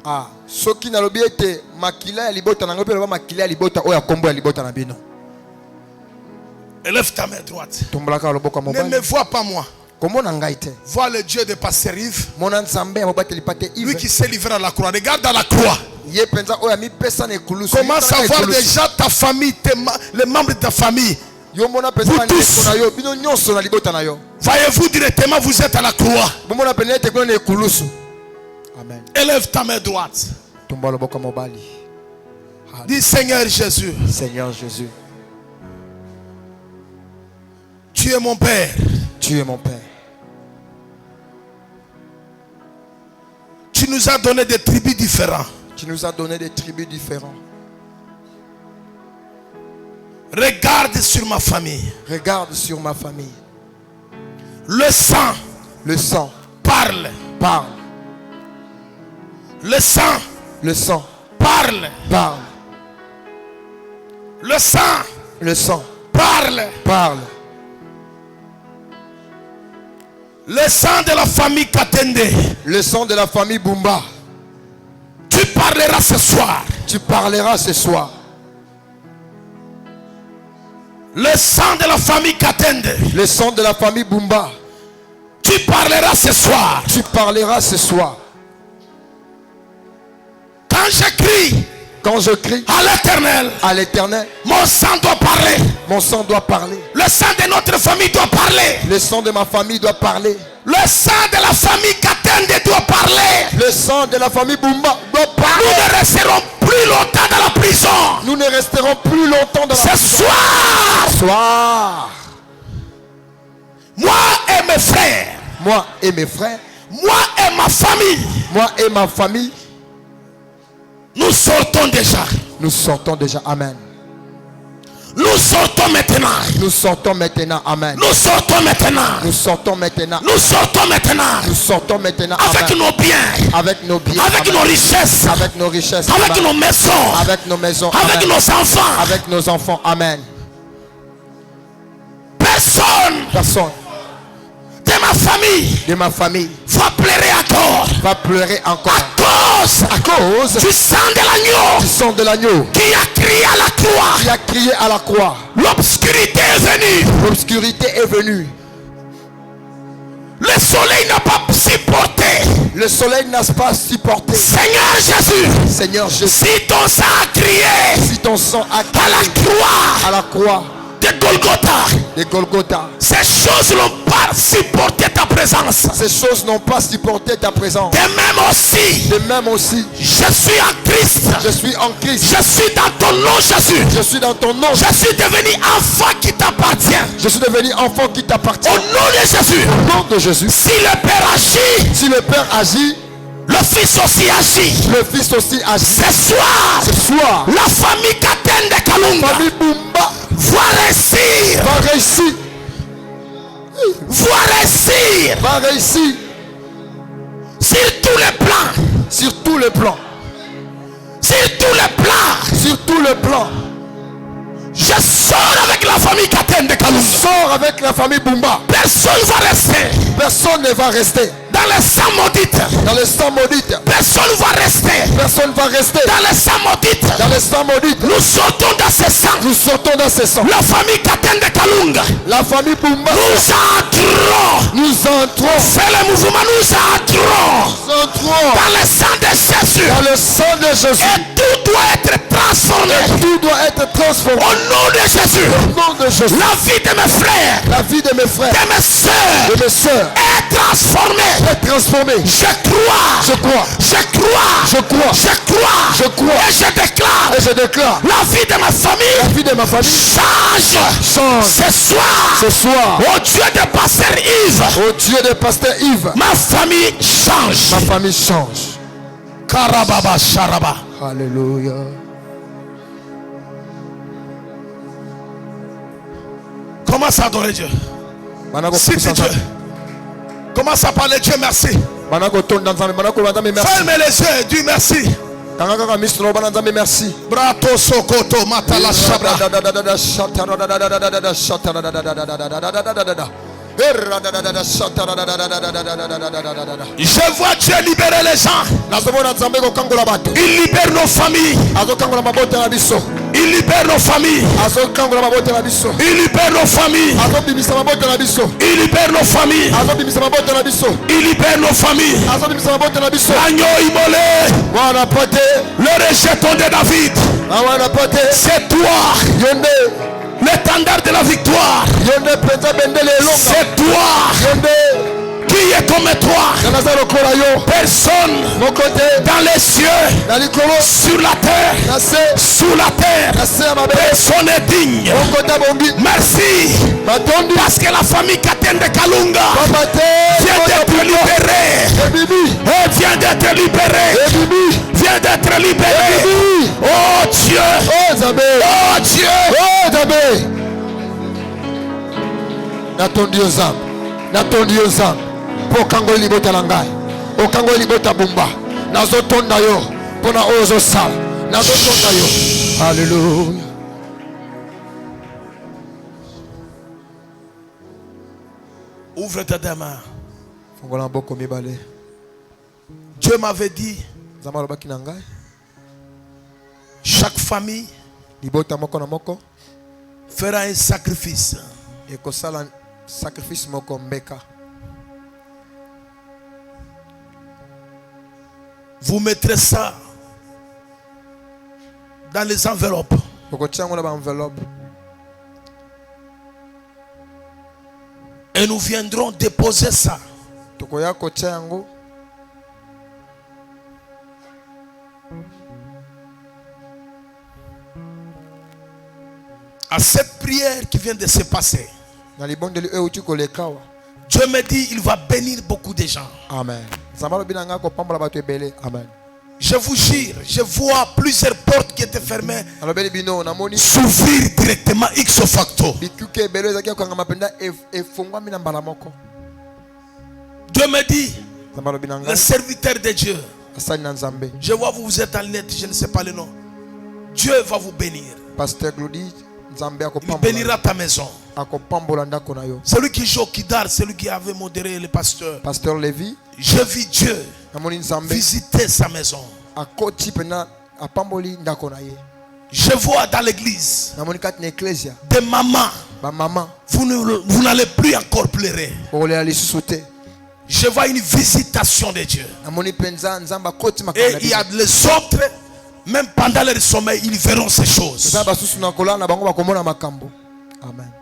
Ah, ce qui n'a pas été makila ya libota na ngope makila ya libota oya kombo ya libota na bino. Élève ta main droite. Tomblaka loboko Ne mobali. me vois pas moi. Comment on ngaite? Vois le Dieu de Pasteur Yves. Mon nzambe mobate lipate Lui Yves. qui s'est livré à la croix. Regarde à la croix. Ye penza oya mi pesa na ekulusu. Commence à voir déjà ta famille, les membres de ta famille. Yo mona pesa Vous na tous. na yo bino nyonso na libota na yo. Voyez-vous directement, vous êtes à la croix. Amen. Élève ta main droite. Dis Seigneur Jésus. Seigneur Jésus. Tu es mon Père. Tu es mon Père. Tu nous as donné des tribus différents. Tu nous as donné des tribus différents. Regarde sur ma famille. Regarde sur ma famille. Le sang. Le sang. Parle. Parle. Le sang. Le sang. Parle. Parle. Le sang. Le sang. Parle. Parle. Le sang de la famille Katende. Le sang de la famille Bumba. Tu parleras ce soir. Tu parleras ce soir. Le sang de la famille Katende. Le sang de la famille Bumba. Tu parleras ce soir. Tu parleras ce soir. Quand je crie à l'éternel, mon sang doit parler. Mon sang doit parler. Le sang de notre famille doit parler. Le sang de ma famille doit parler. Le sang de la famille Katende doit parler. Le sang de la famille Bumba doit parler. Nous ne resterons plus longtemps dans la prison. Nous ne resterons plus longtemps dans la prison. Ce soir. Moi et mes frères. Moi et mes frères. Moi et ma famille. Moi et ma famille. Nous sortons déjà. Nous sortons déjà. Amen. Nous sortons maintenant. Nous sortons maintenant. Amen. Nous sortons maintenant. Nous sortons maintenant. Nous sortons maintenant. Nous sortons maintenant. Avec Amen. nos biens. Avec nos biens. Avec Amen. nos richesses. Avec nos richesses. Avec Amen. nos maisons. Avec nos maisons. Avec Amen. nos enfants. Avec nos enfants. Amen. Personne de ma famille va pleurer encore. Va pleurer encore. À cause du sang de l'agneau. Du sang de l'agneau. Qui a crié à la croix. Qui a crié à la croix. L'obscurité est venue. L'obscurité est venue. Le soleil n'a pas supporté. Le soleil n'a pas supporté. Seigneur Jésus. Seigneur Jésus. Si ton sang a crié. Si ton sang a crié. À la croix. À la croix. De Golgotha. De Golgotha. Ces choses n'ont pas supporté ta présence. Ces choses n'ont pas supporté ta présence. De même aussi. De même aussi. Je suis en Christ. Je suis en Christ. Je suis dans ton nom, Jésus. Je suis dans ton nom. Je suis devenu enfant qui t'appartient. Je suis devenu enfant qui t'appartient. Au nom de Jésus. Au nom de Jésus. Si le Père agit. Si le Père agit. Le Fils aussi agit. Le Fils aussi agit. Ce soir. Ce soir. La famille Katende Kalunga. La famille Bumba. Va réussir. Va réussir. Va réussir. Va réussir. Sur tous les plans. Sur tous les plans. Sur tous les plans. Sur tous les plans. Je sors avec la famille Katende Kalunga. Sors avec la famille Bumba. Personne ne va rester. Personne ne va rester. Dans les sang maudite. Dans les sangs maudites. Personne ne va rester. Personne ne va rester. Dans les sangs maudites. Dans les sangs maudites. Nous sortons dans ces sangs. Nous sortons dans ces sangs. La famille Katende Kalunga. La famille Bumba. Nous entrons. Nous entrons. Fais le mouvement. Nous entrons. Nous entrons. Dans le sang de Jésus. Dans le sang de Jésus. Et tout doit être transformé. Et tout doit être transformé. Au nom de Jésus. Au nom de Jésus. La vie de mes frères. La vie de mes frères. De mes soeurs. De mes soeurs. Est transformée. Est transformée. Je crois. Je crois. Je crois. Je crois. Je crois. Je crois. Et je déclare. Et je déclare. La vie de ma famille. La vie de ma famille. Change. Change. Ce soir. Ce soir. Au Dieu de pasteur Yves. Au Dieu de pasteur Yves. Ma famille change. Ma famille change. Karababa Sharaba. Alléluia. Commence à adorer Dieu. Si Dieu. Commence à parler Dieu merci. Ferme les yeux et dis merci. Merci. Brato Sokoto Matala Shabra. Je vois Dieu libérer les gens. Il libère nos familles. Il libère nos familles. Il libère nos familles. Il libère nos familles. Il libère nos familles. L'agneau immolé. Le rejeton de David. C'est toi. l'étendard de la victoire. C'est toi qui est comme toi. Personne dans les cieux, sur la terre, sous la terre, personne n'est digne. Merci parce que la famille Katende Kalunga vient d'être libérée. Vient d'être libérée. Vient d'être libérée. Oh Dieu. Oh Dieu. Natondi ozam po kango libota langai o kango libota bumba nazotonda yo pona ozo sala nazotonda yo. Alléluia. Ouvre ta main. Fongola boko mibale. Dieu m'avait dit zamalo baki nangai chaque famille libota moko na moko fera un sacrifice. Et que ça sacrifice moko mbeka. Vous mettrez ça dans les enveloppes. Et nous viendrons déposer ça à cette prière qui vient de se passer. Dieu me dit il va bénir beaucoup de gens. Amen. Amen. Je vous jure, je vois plusieurs portes qui étaient fermées s'ouvrir directement ipso facto. Dieu me dit, le serviteur de Dieu, je vois vous êtes en lettre, je ne sais pas le nom. Dieu va vous bénir. Il bénira ta maison. Celui qui joue au Kidar, celui qui avait modéré le pasteur. Pasteur Lévi. Je vis Dieu visiter sa maison. Je vois dans l'église des mamans. Vous n'allez plus encore pleurer. Je vois une visitation de Dieu. Et il y a les autres, même pendant leur sommeil, ils verront ces choses. Amen.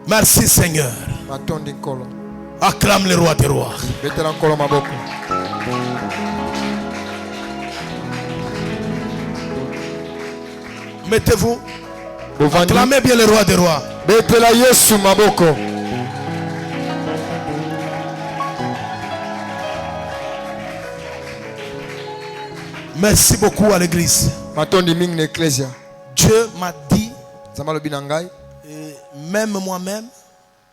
Merci Seigneur. Acclame le roi des rois. Mettez-vous. Acclamez bien le roi des rois. Merci beaucoup à l'église. Dieu m'a dit, même moi-même,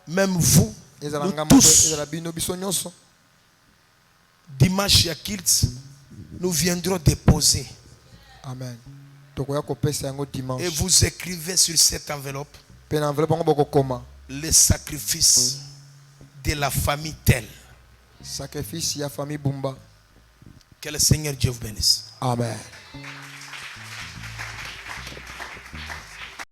même vous, nous tous, dimanche à Kilt, nous viendrons déposer. Amen. Et vous écrivez sur cette enveloppe les sacrifices de la famille telle. Sacrifice ya famille Bumba. Que le Seigneur Dieu vous bénisse. Amen.